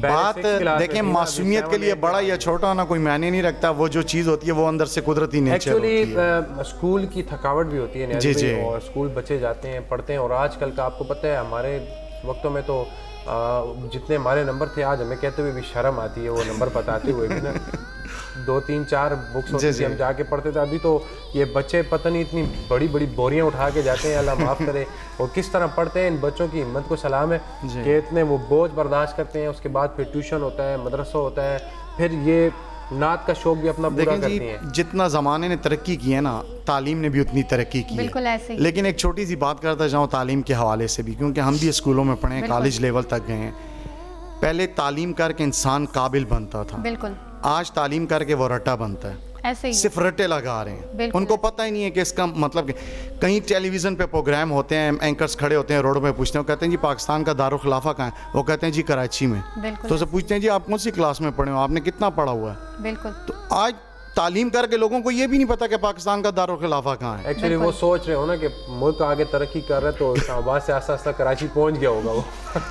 بات دیکھیں معصومیت کے لیے بڑا یا چھوٹا ہونا کوئی معنی نہیں رکھتا. وہ جو چیز ہوتی ہے وہ اندر سے قدرتی نیچر ہوتی ہے. ایکچولی اسکول کی تھکاوٹ بھی ہوتی ہے جی اور اسکول بچے جاتے ہیں پڑھتے ہیں. اور آج کل کا آپ کو پتہ ہے ہمارے وقتوں میں تو جتنے ہمارے نمبر تھے آج ہمیں کہتے ہوئے بھی شرم آتی ہے وہ نمبر بتاتے ہوئے بھی نا. 2 3 4 بکس ہوتی تھی ہم جا کے پڑھتے تھے. ابھی تو یہ بچے پتہ نہیں اتنی بڑی بڑی بوریاں اٹھا کے جاتے ہیں، اللہ معاف کرے. اور کس طرح پڑھتے ہیں. ان بچوں کی ہمت کو سلام ہے کہ اتنے وہ بوجھ برداشت کرتے ہیں. اس کے بعد پھر ٹیوشن ہوتا ہے، مدرسہ ہوتا ہے، پھر یہ نعت کا شوق بھی اپنا پورا کرتی ہیں. جتنا زمانے نے ترقی کی ہے نا تعلیم نے بھی اتنی ترقی کی ہے. لیکن ایک چھوٹی سی بات کرتا جاؤں تعلیم کے حوالے سے بھی، کیونکہ ہم بھی اسکولوں میں پڑھے ہیں، کالج لیول تک گئے ہیں. پہلے تعلیم کر کے انسان قابل بنتا تھا. بالکل. آج تعلیم کر کے وہ رٹا بنتا ہے. صرف رٹے لگا رہے ہیں. ان کو پتہ ہی نہیں ہے کہ اس کا مطلب کہ کہیں ٹیلی ویژن پہ پروگرام ہوتے ہیں، اینکرز کھڑے ہوتے ہیں روڈ پہ پوچھتے ہیں، وہ کہتے ہیں جی پاکستان کا دارالخلافہ کہاں ہے؟ وہ کہتے ہیں جی کراچی میں. تو اسے پوچھتے ہیں جی آپ کون سی کلاس میں پڑھے ہو، آپ نے کتنا پڑھا ہوا ہے؟ بالکل. تو آج تعلیم کر کے لوگوں کو یہ بھی نہیں پتا کہ پاکستان کا دارالخلافہ کہاں ہے. ایکچولی وہ سوچ رہے ہو نا کہ ملک آگے ترقی کر رہا ہے تو آواز سے آہستہ آہستہ کراچی پہنچ گیا ہوگا وہ.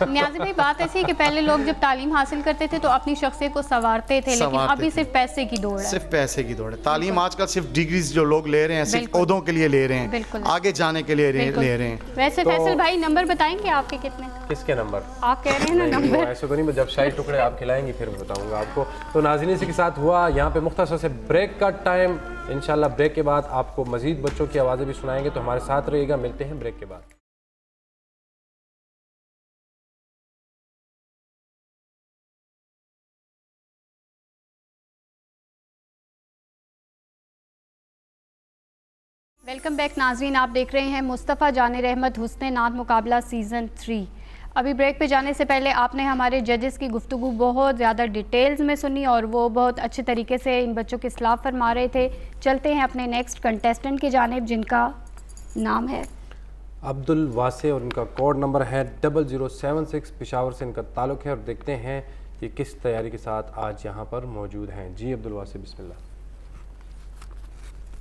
نیازی بھائی بات ایسی ہے کہ پہلے لوگ جب تعلیم حاصل کرتے تھے تو اپنی شخصیت کو سنوارتے تھے، لیکن ابھی صرف پیسے کی دوڑ ہے. صرف پیسے کی دوڑ ہے. تعلیم آج کل صرف ڈگریز جو لوگ لے رہے ہیں صرف عہدوں کے لیے لے رہے ہیں، آگے جانے کے لیے لے رہے ہیں. ویسے فیصل بھائی نمبر بتائیں گے آپ کے کتنے؟ کس کے نمبر؟ آپ کہہ رہے ہیں نا نمبر. ایسے تو نہیں، جب شاہی ٹکڑے آپ کھلائیں گی پھر بتاؤں گا آپ کو. تو ناظرین اسی کے ساتھ ہوا یہاں پہ مختصر سے بریک کا ٹائم. انشاءاللہ بریک کے بعد آپ کو مزید بچوں کی آوازیں بھی سنائیں گے، تو ہمارے ساتھ رہیے گا. ملتے ہیں بریک کے بعد. ویلکم بیک ناظرین، آپ دیکھ رہے ہیں مصطفیٰ جان رحمت حسن نعت مقابلہ سیزن 3. ابھی بریک پہ جانے سے پہلے آپ نے ہمارے ججز کی گفتگو بہت زیادہ ڈیٹیلز میں سنی اور وہ بہت اچھے طریقے سے ان بچوں کی اصلاح فرما رہے تھے. چلتے ہیں اپنے نیکسٹ کنٹیسٹنٹ کی جانب جن کا نام ہے عبد الواسع اور ان کا کوڈ نمبر ہے 0076. پشاور سے ان کا تعلق ہے اور دیکھتے ہیں کہ کس تیاری کے ساتھ آج یہاں پر موجود ہیں. جی عبد الواسع بسم اللہ.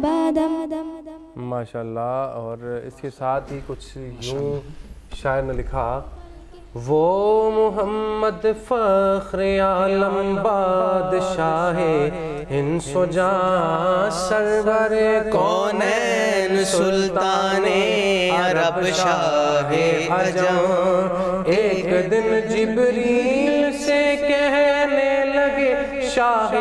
أبدا. ماشاءاللہ. اور اس کے ساتھ ہی کچھ یوں شاعر نے لکھا: وہ محمد فخر عالم بادشاہ انس و جاں سرور کونین سلطان عرب شاہ عجم. ایک دن جبریل سے کہنے لگے شاہ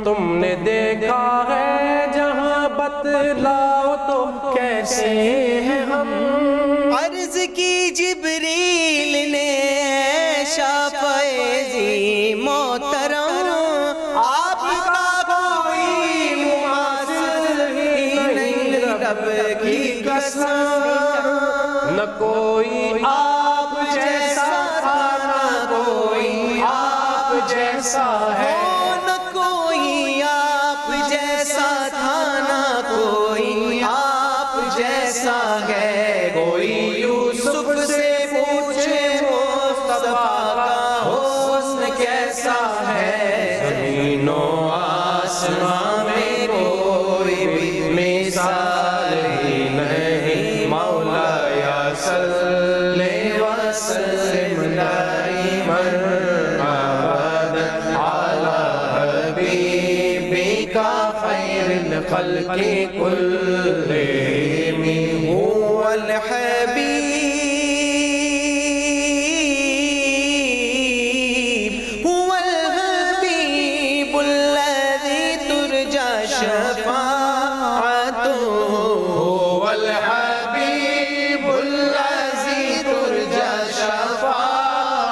تم نے دیکھا ہے جہاں بتلاؤ تو کیسے ہیں ہم. عرض کی جبریل نے شافعی محترم آپ کا کوئی مماثل ہی نہیں رب کی قسم. نہ کوئی آپ جیسا تھا نہ کوئی آپ جیسا ہے. نہ کوئی آپ جیسا تھا نہ کوئی آپ جیسا ہے. کوئی یوسف سے پوچھے مصطفیٰ کا حسن کیسا ہے. زمین و آسمان میں کوئی بھی مثال ہی نہیں. مولا یا صلی وسلم دائما ابدا علی حبیبک خیر الخلق كلهم. هو الحبيب هو الحبيب الذي ترجى شفاعته. هو الحبيب الذي ترجى شفاعته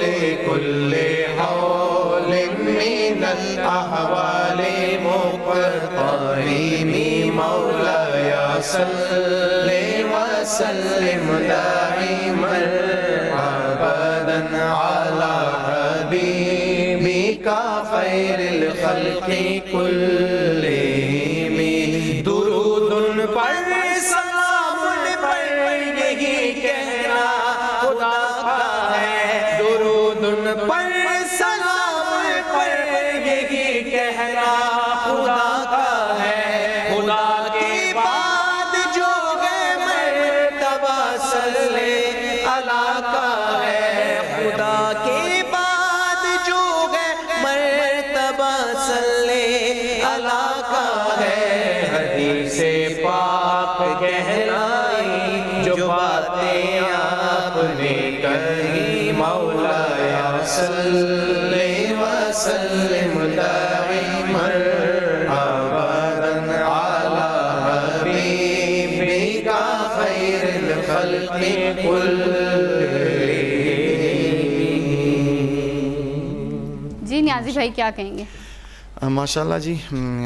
لكل حول من الأحوال مقتحم. مولاي صل وسلم دائما ابدا على حبيبك خير الخلق كلهم. درود پر سلام پر یہی کہنا خدا کا ہے. درود پر سلام پر یہی کہنا خدا کا ہے. خدا کے بعد جو ہے مرتبہ صلی اللہ کا ہے. خدا کے بعد جو ہے مرتبہ صلی اللہ کا ہے. حدیث پاک کہلائی جو باتیں آپ نے کہی. مولاي صل وسلم دائما ابدا على حبيبك خير الخلق كلهم. جی نیازی بھائی کیا کہیں گے؟ ماشاءاللہ جی،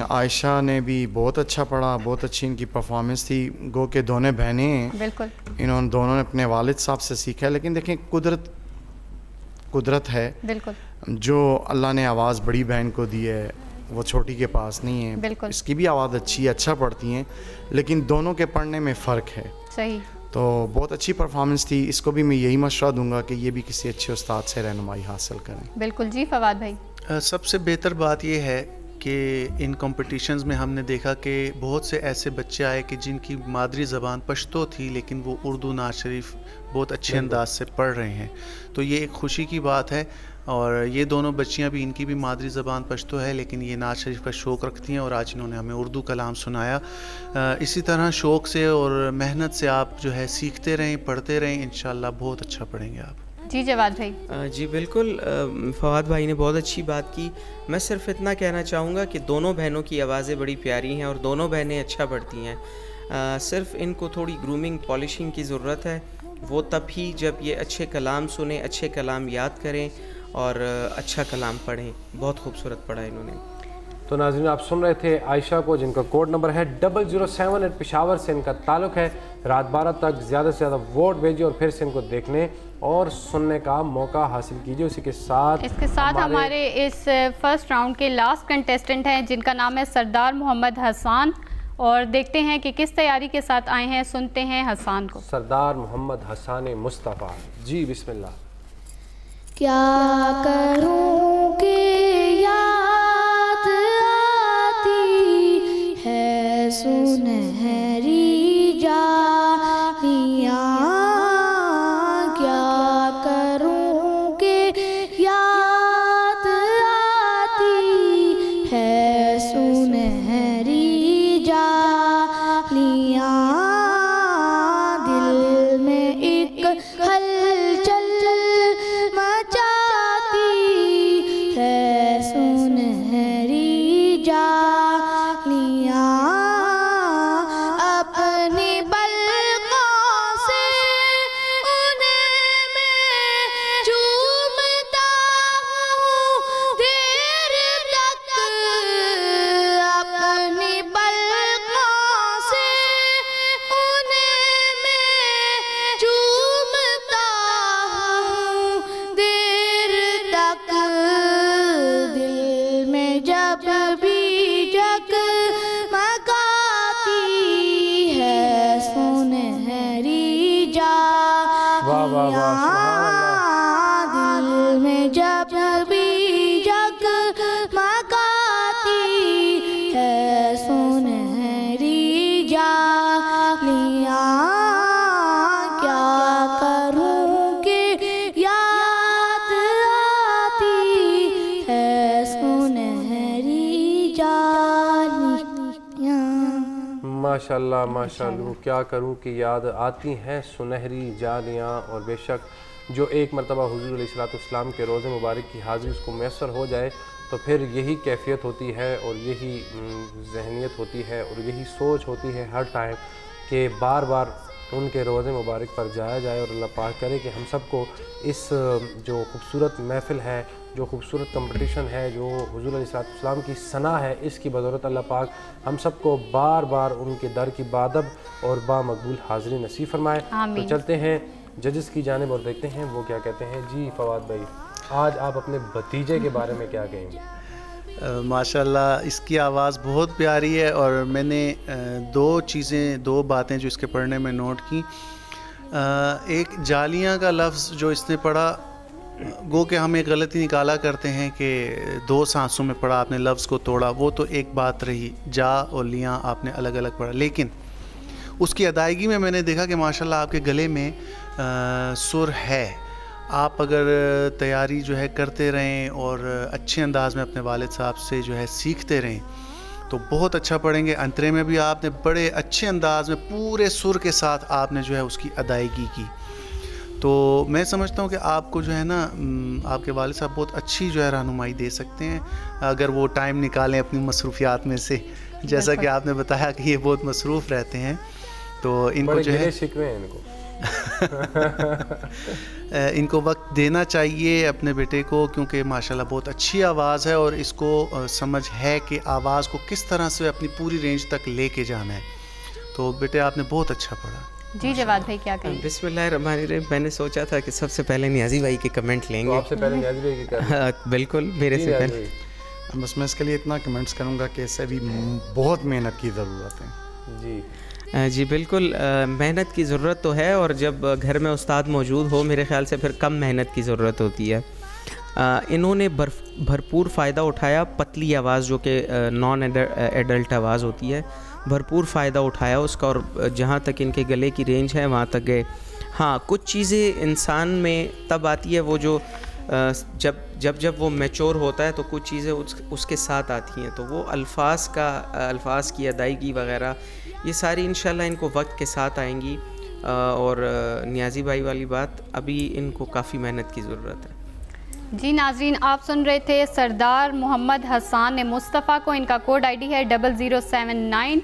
عائشہ نے بھی بہت اچھا پڑھا، بہت اچھی ان کی پرفارمنس تھی. گو کہ دونوں بہنیں ہیں، بالکل انہوں دونوں نے اپنے والد صاحب سے سیکھا ہے. لیکن دیکھیں قدرت ہے، بالکل جو اللہ نے آواز بڑی بہن کو دی ہے وہ چھوٹی کے پاس نہیں ہے. بالکل. اس کی بھی آواز اچھی ہے، اچھا پڑھتی ہیں، لیکن دونوں کے پڑھنے میں فرق ہے. صحیح. تو بہت اچھی پرفارمنس تھی. اس کو بھی میں یہی مشورہ دوں گا کہ یہ بھی کسی اچھے استاد سے رہنمائی حاصل کریں. بالکل. جی فواد بھائی. سب سے بہتر بات یہ ہے کہ ان کمپٹیشنز میں ہم نے دیکھا کہ بہت سے ایسے بچے آئے کہ جن کی مادری زبان پشتو تھی لیکن وہ اردو نعت شریف بہت اچھے انداز سے پڑھ رہے ہیں. تو یہ ایک خوشی کی بات ہے. اور یہ دونوں بچیاں بھی، ان کی بھی مادری زبان پشتو ہے لیکن یہ نعت شریف کا شوق رکھتی ہیں اور آج انہوں نے ہمیں اردو کلام سنایا. اسی طرح شوق سے اور محنت سے آپ جو ہے سیکھتے رہیں، پڑھتے رہیں، انشاءاللہ بہت اچھا پڑھیں گے آپ. جی جواد بھائی. جی بالکل، فواد بھائی نے بہت اچھی بات کی. میں صرف اتنا کہنا چاہوں گا کہ دونوں بہنوں کی آوازیں بڑی پیاری ہیں اور دونوں بہنیں اچھا پڑھتی ہیں. صرف ان کو تھوڑی گرومنگ، پالشنگ کی ضرورت ہے. وہ تب ہی جب یہ اچھے کلام سنیں، اچھے کلام یاد کریں اور اچھا کلام پڑھیں. بہت خوبصورت پڑھا انہوں نے. تو ناظرین آپ سن رہے تھے عائشہ کو، جن کا کوڈ نمبر ہے 007، پشاور سے ان کا تعلق ہے. رات 12 تک زیادہ سے زیادہ ووٹ بھیجیے اور پھر سے ان کو دیکھنے اور سننے کا موقع حاصل کیجیے. اس کے ساتھ ہمارے اس فرسٹ راؤنڈ کے لاسٹ کنٹیسٹنٹ ہیں جن کا نام ہے سردار محمد حسان، اور دیکھتے ہیں کہ کس تیاری کے ساتھ آئے ہیں. سنتے ہیں حسان کو. سردار محمد حسان مصطفیٰ. جی بسم اللہ. کیا کروں کہ یاد ماشاءاللہ ماشاءاللہ، کیا کروں کہ یاد آتی ہیں سنہری جالیاں، اور بے شک جو ایک مرتبہ حضور علیہ السلام کے روزے مبارک کی حاضری اس کو میسر ہو جائے تو پھر یہی کیفیت ہوتی ہے اور یہی ذہنیت ہوتی ہے اور یہی سوچ ہوتی ہے ہر ٹائم کہ بار بار ان کے روزے مبارک پر جایا جائے، اور اللہ پاک کرے کہ ہم سب کو اس جو خوبصورت محفل ہے، جو خوبصورت کمپٹیشن ہے، جو حضور علیہ السلام کی ثنا ہے، اس کی بدولت اللہ پاک ہم سب کو بار بار ان کے در کی بادب اور بامقبول حاضری نصیب فرمائے۔ تو چلتے ہیں ججز کی جانب اور دیکھتے ہیں وہ کیا کہتے ہیں۔ جی فواد بھائی، آج آپ اپنے بھتیجے کے بارے میں کیا کہیں گے؟ ماشاءاللہ اس کی آواز بہت پیاری ہے، اور میں نے دو باتیں جو اس کے پڑھنے میں نوٹ کی۔ ایک جالیاں کا لفظ جو اس نے پڑھا، گو کہ ہم ایک غلطی نکالا کرتے ہیں کہ 2 سانسوں میں پڑھا، آپ نے لفظ کو توڑا، وہ تو ایک بات رہی، جا اور لیاں آپ نے الگ الگ پڑھا، لیکن اس کی ادائیگی میں نے دیکھا کہ ماشاءاللہ آپ کے گلے میں سر ہے۔ آپ اگر تیاری جو ہے کرتے رہیں اور اچھے انداز میں اپنے والد صاحب سے جو ہے سیکھتے رہیں تو بہت اچھا پڑھیں گے۔ انترے میں بھی آپ نے بڑے اچھے انداز میں پورے سر کے ساتھ آپ نے جو ہے اس کی ادائیگی کی، تو میں سمجھتا ہوں کہ آپ کو جو ہے نا آپ کے والد صاحب بہت اچھی جو ہے رہنمائی دے سکتے ہیں اگر وہ ٹائم نکالیں اپنی مصروفیات میں سے، جیسا کہ آپ نے بتایا کہ یہ بہت مصروف رہتے ہیں، تو ان کو جو ہے ان کو وقت دینا چاہیے اپنے بیٹے کو، کیونکہ ماشاءاللہ بہت اچھی آواز ہے اور اس کو سمجھ ہے کہ آواز کو کس طرح سے اپنی پوری رینج تک لے کے جانا ہے۔ تو بیٹے آپ نے بہت اچھا پڑھا۔ جی جواد بھائی کیا کہیں؟ بسم اللہ الرحمن الرحیم۔ میں نے سوچا تھا کہ سب سے پہلے نیازی بھائی کے کمنٹ لیں گے۔ آپ سے پہلے نیازی بھائی کی کیا؟ بالکل میرے سے پہلے۔ بس میں اس کے لیے اتنا کمنٹس کروں گا کہ اسے بھی بہت محنت کی ضرورت ہے۔ جی بالکل، محنت کی ضرورت تو ہے، اور جب گھر میں استاد موجود ہو میرے خیال سے پھر کم محنت کی ضرورت ہوتی ہے۔ انہوں نے بھرپور فائدہ اٹھایا، پتلی آواز جو کہ نان ایڈلٹ آواز ہوتی ہے، بھرپور فائدہ اٹھایا اس کا، اور جہاں تک ان کے گلے کی رینج ہے وہاں تک گئے۔ ہاں کچھ چیزیں انسان میں تب آتی ہے وہ جو جب وہ میچور ہوتا ہے تو کچھ چیزیں اس کے ساتھ آتی ہیں، تو وہ الفاظ کی ادائیگی وغیرہ یہ ساری انشاءاللہ ان کو وقت کے ساتھ آئیں گی، اور نیازی بھائی والی بات ابھی ان کو کافی محنت کی ضرورت ہے۔ جی ناظرین، آپ سن رہے تھے سردار محمد حسان نے مصطفیٰ کو، ان کا کوڈ آئی ڈی ہے 0079۔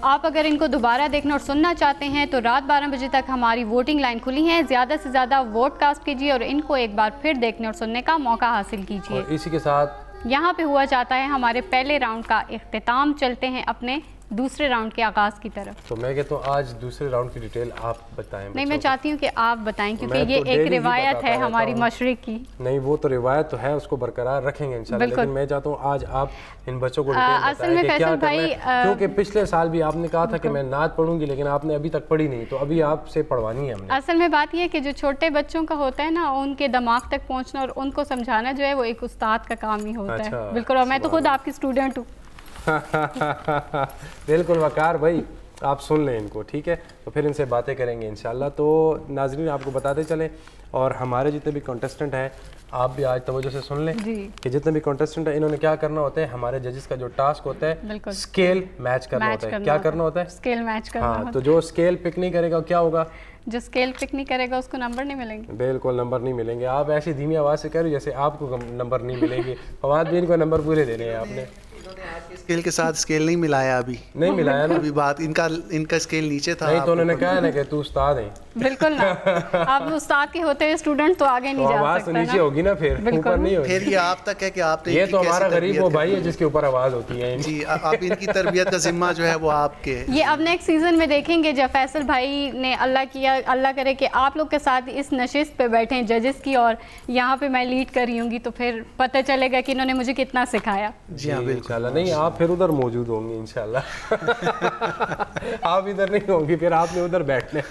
آپ اگر ان کو دوبارہ دیکھنا اور سننا چاہتے ہیں تو رات 12 بجے تک ہماری ووٹنگ لائن کھلی ہے، زیادہ سے زیادہ ووٹ کاسٹ کیجیے اور ان کو ایک بار پھر دیکھنے اور سننے کا موقع حاصل کیجیے۔ اور اسی کے ساتھ یہاں پہ ہوا چاہتا ہے ہمارے پہلے راؤنڈ کا اختتام، چلتے ہیں اپنے دوسرے راؤنڈ کے آغاز کی طرف۔ تو میں کہتا ہوں آج دوسرے راؤنڈ کی ڈیٹیل آپ بتائیں۔ نہیں، میں چاہتی ہوں کہ آپ بتائیں کیونکہ یہ ایک روایت ہے ہماری مشرق کی۔ نہیں وہ تو روایت تو ہے، اس کو برقرار رکھیں گے انشاءاللہ، لیکن میں چاہتا ہوں آج آپ ان بچوں کو ڈیٹیل بتائیں کہ کیا کرنا ہے، کیونکہ پچھلے سال بھی آپ نے کہا تھا کہ میں نعت پڑھوں گی لیکن آپ نے ابھی تک پڑھی نہیں، تو ابھی آپ سے پڑھوانی ہے ہم نے۔ اصل میں بات یہ ہے کہ جو چھوٹے بچوں کا ہوتا ہے نا، ان کے دماغ تک پہنچنا اور ان کو سمجھانا جو ہے وہ ایک استاد کا کام ہی ہوتا ہے۔ بالکل، اور میں تو خود آپ کی اسٹوڈنٹ ہوں۔ بالکل وقار بھائی، آپ سن لیں ان کو، ٹھیک ہے، تو پھر ان سے باتیں کریں گے انشاءاللہ۔ تو ناظرین آپ کو بتاتے چلیں، اور ہمارے جتنے بھی کانٹیسٹنٹ ہیں آپ بھی آج توجہ سے سن لیں کہ جتنے بھی کانٹیسٹنٹ ہیں انہوں نے کیا کرنا ہوتا ہے، ہمارے ججز کا جو ٹاسک ہوتا ہے اسکیل میچ کرنا ہوتا ہے۔ کیا کرنا ہوتا ہے؟ اسکیل میچ کرنا۔ ہاں، تو جو اسکیل پک نہیں کرے گا کیا ہوگا؟ جو اسکیل پک نہیں کرے گا اس کو نمبر نہیں ملیں گے۔ بالکل نمبر نہیں ملیں گے۔ آپ ایسی دھیمی آواز سے کہہ رہے جیسے آپ کو نمبر نہیں ملیں گے۔ فواد بھی ان کو نمبر پورے دینے ہیں آپ نے۔ اسکیل کے ساتھ اسکیل نہیں ملایا، ابھی نہیں ملایا نا، ابھی بات ان کا اسکیل نیچے تھا۔ نہیں تو انہوں نے کہا نا کہ تو استاد ہیں۔ بالکل نا، آپ استاد کے ہوتے ہوئے اسٹوڈنٹ تو آگے نہیں جا سکتا۔ آواز تو نیچے ہوگی نا، پھر اوپر نہیں ہوگی۔ پھر یہ آپ تک ہے کہ آپ نے، یہ تو ہمارا غریب وہ بھائی ہے جس کے اوپر آواز ہوتی ہے۔ جی آپ ان کی تربیت کا ذمہ جو ہے وہ آپ کے۔ یہ اب نیکسٹ سیزن میں دیکھیں گے جب فیصل بھائی نے اللہ کرے کہ آپ لوگ کے ساتھ اس نشست پہ بیٹھیں ججز کی، اور یہاں پہ میں لیڈ کر رہی ہوں گی، تو پھر پتہ چلے گا کہ انہوں نے مجھے کتنا سکھایا۔ جی ہاں انشاءاللہ۔ نہیں آپ پھر ادھر موجود ہوں گے انشاءاللہ، آپ ادھر نہیں ہوں گی، پھر آپ نے ادھر بیٹھنے۔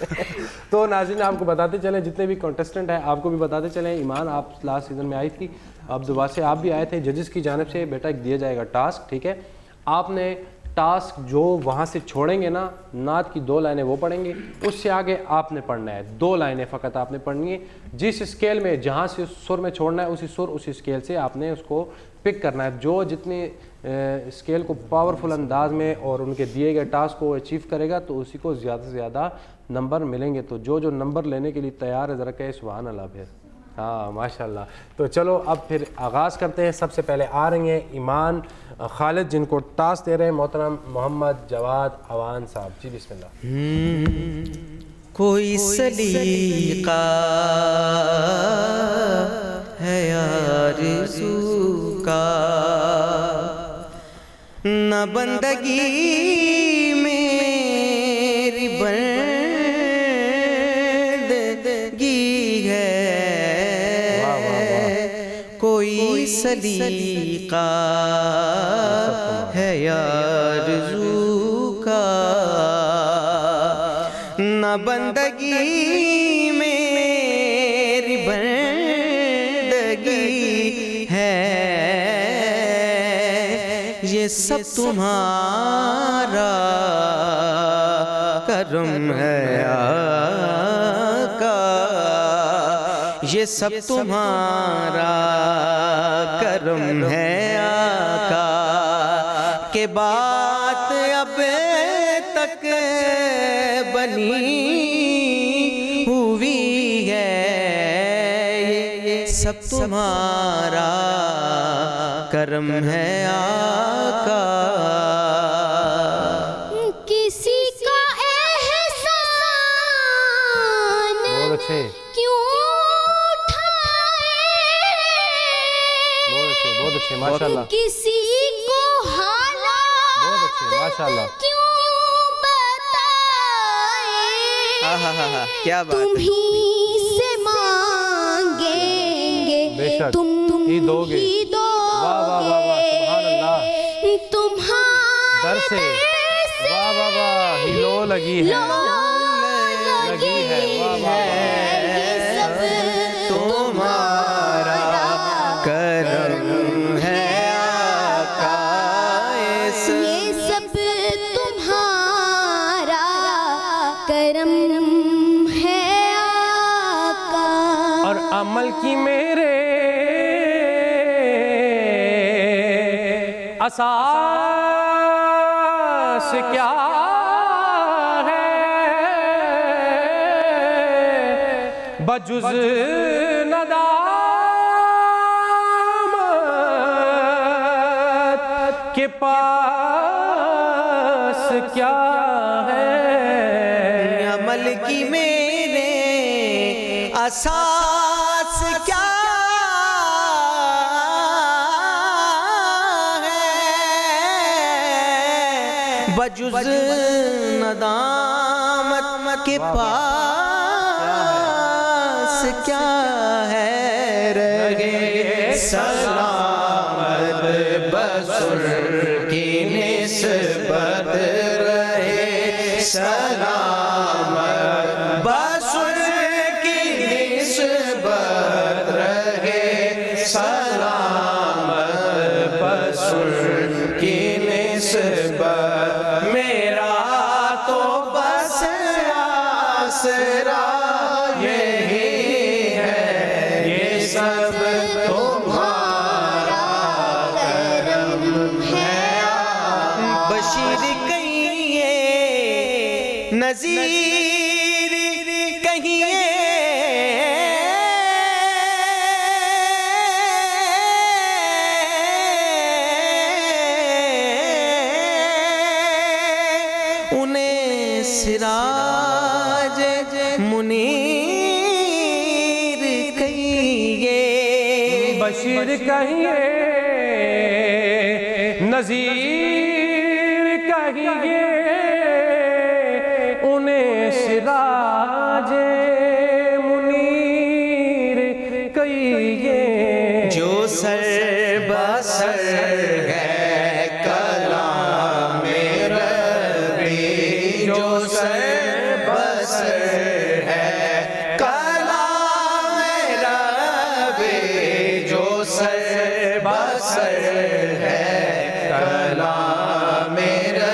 تو ناظرین آپ کو بتاتے چلیں، جتنے بھی کانٹیسٹنٹ ہیں آپ کو بھی بتاتے چلیں، ایمان آپ لاسٹ سیزن میں آئی تھی، اب دوبارہ سے آپ بھی آئے تھے، ججز کی جانب سے بیٹا دیا جائے گا ٹاسک، ٹھیک ہے، آپ نے ٹاسک جو وہاں سے چھوڑیں گے نا، نعت کی 2 لائنیں وہ پڑھیں گے، اس سے آگے آپ نے پڑھنا ہے 2 لائنیں فقط آپ نے پڑھنی ہے. جس اسکیل میں جہاں سے سر میں چھوڑنا ہے اسی سر اسی اسکیل سے آپ نے اس کو پک کرنا ہے. جو جتنی اسکیل کو پاورفل انداز میں اور ان کے دیے گئے ٹاسک کو اچیو کرے گا تو اسی کو زیادہ سے زیادہ نمبر ملیں گے. تو جو نمبر لینے کے لیے تیار ہے ذرا کہے سبحان اللہ. پھر ہاں ماشاء اللہ. تو چلو اب پھر آغاز کرتے ہیں. سب سے پہلے آ رہی ہیں ایمان خالد جن کو ٹاسک دے رہے ہیں محترم محمد جواد عوان صاحب. جی بسم اللہ. کوئی سلیقہ ہے آرزو کا، نہ بندگی میری بندگی ہے، کوئی سلیقہ ہے آرزو کا، نہ بندگی میری بندگی ہے، یہ سب تمہارا کرم ہے آقا، یہ سب تمہارا کرم ہے آقا، کہ بات اب تک بنی ہوئی ہے، یہ سب تمہارا کرم ہے آقا. کسی کا احسان کیوں اٹھائے، بہت اچھے ماشاء اللہ. کسی کو حالات بہت اچھے ماشاء اللہ. کیوں بتائے، کیا بات ہے. تمہیں سے مانگیں گے، بے شک تم ہی دو گے. واہ واہ واہ واہ سبحان اللہ. تمہارے در سے واہ واہ واہ ہلو لگی ہے، لگی ہے. واہ واہ تمہارا کرم ہے آقا، یہ سب تمہارا کرم ہے آقا. اور عمل کی میرے اساس کیا ہے، بجز ندامت کے پاس کیا ہے. عمل کی میرے اساس کیا بجز ندامت کے پاس کیا ہے، رہے سلامت بسر کی نسبت، رہے سلامت بسر کی نسبت، رہے سلامت بسر کی نسبت، میرا تو بس آسرا یہی ہے، یہ سب تمہارا کرم ہے. بشیر کہیے نذیر کہیے، سراج منیر کہیے، بشیر کہیے نذیر کہیے، انہیں سراج منیر کہیے، جو سر بسر ہے کلام ربی، جو سر بسر ہے کلام ربی، جو سر بسر ہے کلام ربی،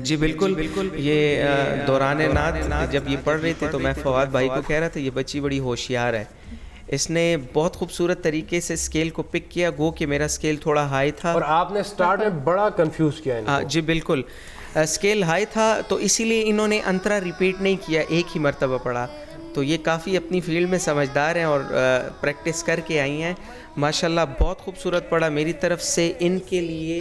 جی بالکل یہ دوران نعت جب یہ پڑھ رہے تھے تو میں فواد بھائی کو کہہ رہا تھا یہ بچی بڑی ہوشیار ہے، اس نے بہت خوبصورت طریقے سے اسکیل کو پک کیا، گو کہ میرا اسکیل تھوڑا ہائی تھا اور آپ نے سٹارٹ میں بڑا کنفیوز کیا ان کو۔ جی بالکل، اسکیل ہائی تھا تو اسی لیے انہوں نے انترا ریپیٹ نہیں کیا، ایک ہی مرتبہ پڑھا، تو یہ کافی اپنی فیلڈ میں سمجھدار ہیں اور پریکٹس کر کے آئی ہیں ماشاءاللہ، بہت خوبصورت پڑھا۔ میری طرف سے ان کے لیے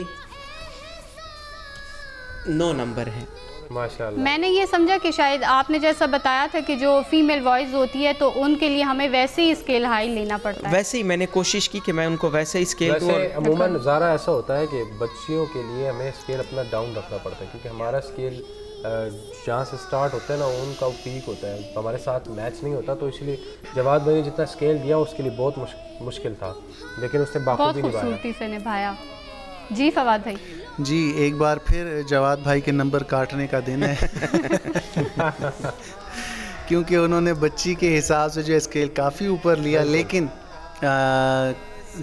9 نمبر ہیں ماشاءاللہ۔ میں نے یہ سمجھا کہ شاید آپ نے جیسا بتایا تھا کہ جو فیمیل وائس ہوتی ہے تو ان کے لیے ہمیں ویسے ہی اسکیل ہائی لینا پڑتا ہے، ویسے ہی میں نے کوشش کی کہ میں ان کو ویسے ہی اسکیل دوں۔ ویسے عموماً زارا ایسا ہوتا ہے کہ بچیوں کے لیے ہمیں اسکیل اپنا ڈاؤن رکھنا پڑتا ہے، کیونکہ ہمارا اسکیل جہاں سے سٹارٹ ہوتا ہے نا ان کا پیک ہوتا ہے، ہمارے ساتھ میچ نہیں ہوتا، تو اس لیے جواد بھائی نے جتنا اسکیل دیا اس کے لیے بہت مشکل تھا، لیکن اس نے بہت باخوبی نبھایا۔ خوبصورتی سے نبھایا۔ جی فواد بھائی۔ جی ایک بار پھر جواد بھائی کے نمبر کاٹنے کا دن ہے کیونکہ انہوں نے بچی کے حساب سے جو اسکیل کافی اوپر لیا، لیکن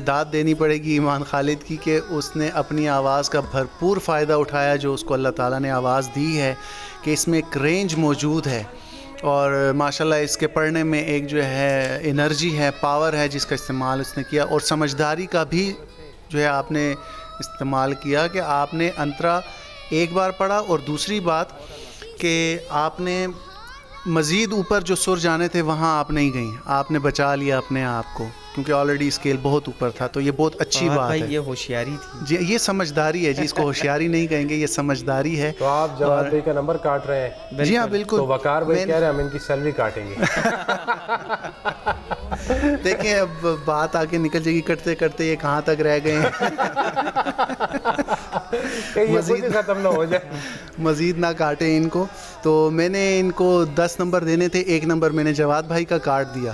داد دینی پڑے گی ایمان خالد کی کہ اس نے اپنی آواز کا بھرپور فائدہ اٹھایا جو اس کو اللہ تعالیٰ نے آواز دی ہے، کہ اس میں ایک رینج موجود ہے اور ماشاءاللہ اس کے پڑھنے میں ایک جو ہے انرجی ہے، پاور ہے جس کا استعمال اس نے کیا، اور سمجھداری کا بھی جو ہے آپ نے استعمال کیا کہ آپ نے انترا ایک بار پڑھا، اور دوسری بات کہ آپ نے مزید اوپر جو سر جانے تھے وہاں آپ نہیں گئیں، آپ نے بچا لیا اپنے آپ کو کیونکہ آلریڈی اسکیل بہت اوپر تھا، تو یہ بہت اچھی بات ہے۔ یہ ہوشیاری تھی جی، یہ سمجھداری ہے جی، اس کو ہوشیاری نہیں کہیں گے، یہ سمجھداری ہے۔ تو آپ جواد بھائی کا نمبر کاٹ رہے ہیں؟ جی ہاں بالکل۔ تو وقار بھائی کہہ رہے ہیں ہم ان کی سیلری کاٹیں گے۔ دیکھیں اب بات آگے نکل جائے گی، کرتے کرتے یہ کہاں تک رہ گئے ہیں، مزید ختم نہ ہو جائے، مزید نہ کاٹیں ان کو۔ تو میں نے ان کو 10 نمبر دینے تھے، 1 نمبر میں نے جواد بھائی کا کاٹ دیا،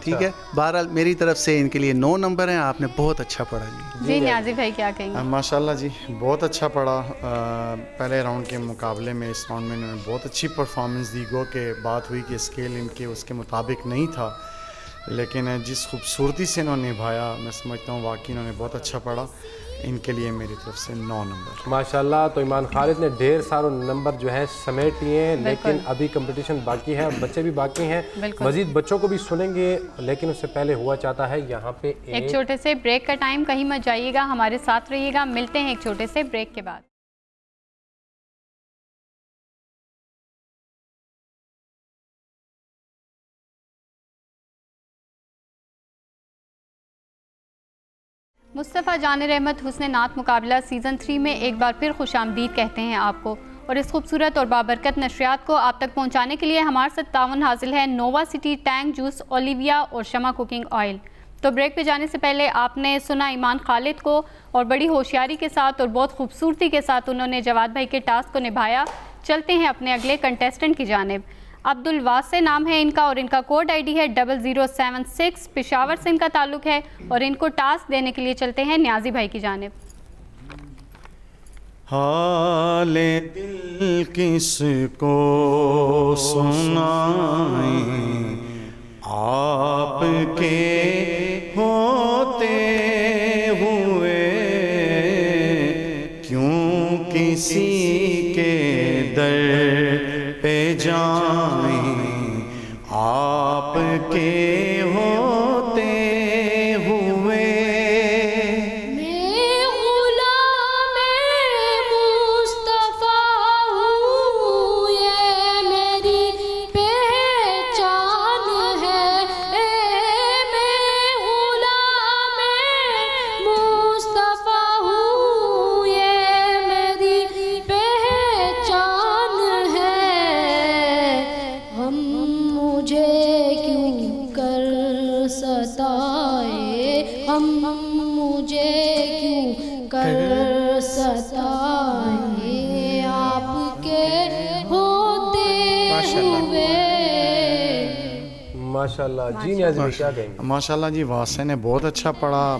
ٹھیک ہے۔ بہرحال میری طرف سے ان کے لیے 9 نمبر ہیں، آپ نے بہت اچھا پڑھا جی۔ نیازی بھائی کیا کہیں گے؟ ماشاءاللہ جی بہت اچھا پڑھا، پہلے راؤنڈ کے مقابلے میں اس راؤنڈ میں انہوں نے بہت اچھی پرفارمنس دی، گو کہ بات ہوئی کہ اسکیل ان کے اس کے مطابق نہیں تھا، لیکن جس خوبصورتی سے انہوں نے نبھایا میں سمجھتا ہوں واقعی انہوں نے بہت اچھا پڑھا، ان کے لیے میری طرف سے 9 نمبر ماشاءاللہ۔ تو ایمان خالد نے ڈھیر سارے نمبر جو ہے سمیٹ لیے ہیں، لیکن ابھی کمپٹیشن باقی ہے، بچے بھی باقی ہیں، مزید بچوں کو بھی سنیں گے، لیکن اس سے پہلے ہوا چاہتا ہے یہاں پہ ایک چھوٹے سے بریک کا ٹائم، کہیں مت جائیے گا، ہمارے ساتھ رہیے گا، ملتے ہیں ایک چھوٹے سے بریک کے بعد۔ مصطفیٰ جان رحمت حسن نعت مقابلہ سیزن 3 میں ایک بار پھر خوش آمدید کہتے ہیں آپ کو، اور اس خوبصورت اور بابرکت نشریات کو آپ تک پہنچانے کے لیے ہمارے ساتھ تعاون حاصل ہے نووا سٹی ٹینگ جوس، اولیویا اور شمع کوکنگ آئل۔ تو بریک پہ جانے سے پہلے آپ نے سنا ایمان خالد کو، اور بڑی ہوشیاری کے ساتھ اور بہت خوبصورتی کے ساتھ انہوں نے جواد بھائی کے ٹاسک کو نبھایا۔ چلتے ہیں اپنے اگلے کنٹیسٹنٹ کی جانب۔ عبدالواسع نام ہے ان کا، اور ان کا کوڈ آئی ڈی ہے 0076، پشاور سے ان کا تعلق ہے، اور ان کو ٹاسک دینے کے لیے چلتے ہیں نیازی بھائی کی جانب۔ حال دل کس کو سنائیں، آپ کے ہوتے ہوئے کیوں کسی کے در پہ جائیں، آپ کے ہوتے ہوئے میں غلام مصطفیٰ ہوں، یہ میری پہچان ہے، میں غلام مصطفیٰ ہوں، یہ میری پہچان ہے، ہم مجھے کیوں کر ستائے، ہم مجھے کیوں کر ستائے، آپ کے ہوتے ہوئے۔ ماشاءاللہ۔ جی نیازی بھائی کیا کہیں گے؟ ماشاءاللہ جی واسع نے بہت اچھا پڑھا،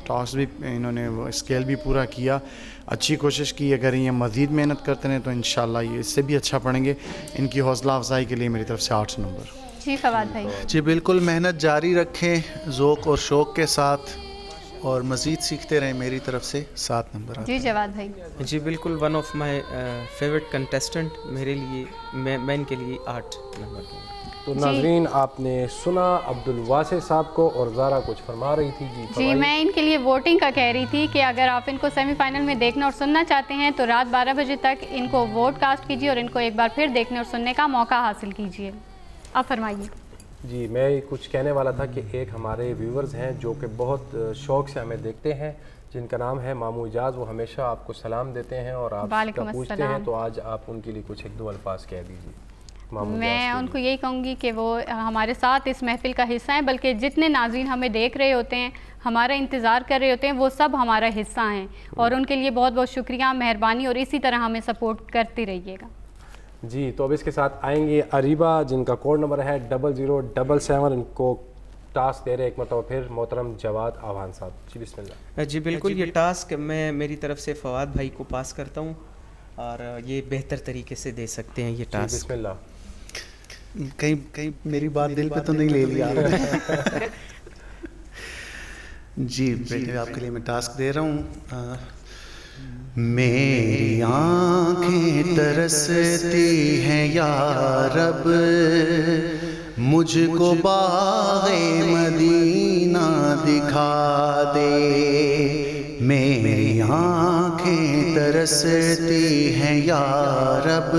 ٹاسک بھی انہوں نے اسکیل بھی پورا کیا، اچھی کوشش کی، اگر یہ مزید محنت کرتے ہیں تو انشاءاللہ یہ اس سے بھی اچھا پڑھیں گے۔ ان کی حوصلہ افزائی کے لیے میری طرف سے 8 نمبر۔ جی فواد بھائی۔ جی بالکل، محنت جاری رکھیں ذوق اور شوق کے ساتھ، اور مزید سیکھتے رہیں. میری طرف سے 7 نمبر. جی جواد بھائی. جی بالکل، one of my favourite contestant میرے لیے، میں ان کے لیے 8 نمبر دوں گا. تو ناظرین آپ نے سنا عبدالواسع صاحب کو، اور زارا کچھ فرما رہی تھی. جی میں ان کے لیے ووٹنگ کا کہہ رہی تھی کہ اگر آپ ان کو سیمی فائنل میں دیکھنا اور سننا چاہتے ہیں تو رات 12 بجے تک ان کو ووٹ کاسٹ کیجیے اور ان کو ایک بار پھر دیکھنے اور سننے کا موقع حاصل کیجیے. آپ فرمائیے. جی میں کچھ کہنے والا تھا کہ ایک ہمارے ویورز ہیں جو کہ بہت شوق سے ہمیں دیکھتے ہیں، جن کا نام ہے مامو اجاز. وہ ہمیشہ آپ کو سلام دیتے ہیں اور آپ کا پوچھتے ہیں، تو آج آپ ان کے لیے کچھ 1-2 الفاظ کہہ دیجیے. میں ان کو یہی کہوں گی کہ وہ ہمارے ساتھ اس محفل کا حصہ ہیں، بلکہ جتنے ناظرین ہمیں دیکھ رہے ہوتے ہیں، ہمارا انتظار کر رہے ہوتے ہیں، وہ سب ہمارا حصہ ہیں، اور ان کے لیے بہت بہت شکریہ، مہربانی، اور اسی طرح ہمیں سپورٹ کرتے رہیے گا. جی تو اب اس کے ساتھ آئیں گے اریبہ، جن کا کوڈ نمبر ہے 0077. ان کو ٹاسک دے رہے ایک مرتبہ پھر محترم جواد آوان صاحب. جی بسم اللہ. جی بالکل، یہ ٹاسک میں میری طرف سے فواد بھائی کو پاس کرتا ہوں، اور یہ بہتر طریقے سے دے سکتے ہیں یہ ٹاسک. بسم اللہ. کہیں میری بات دل پہ تو نہیں لے لیا. جی بیٹے آپ کے لیے میں ٹاسک دے رہا ہوں. میری آنکھیں ترستی ہیں یا رب، مجھ کو باغ مدینہ دکھا دے. میری آنکھیں ترستی ہیں یا رب،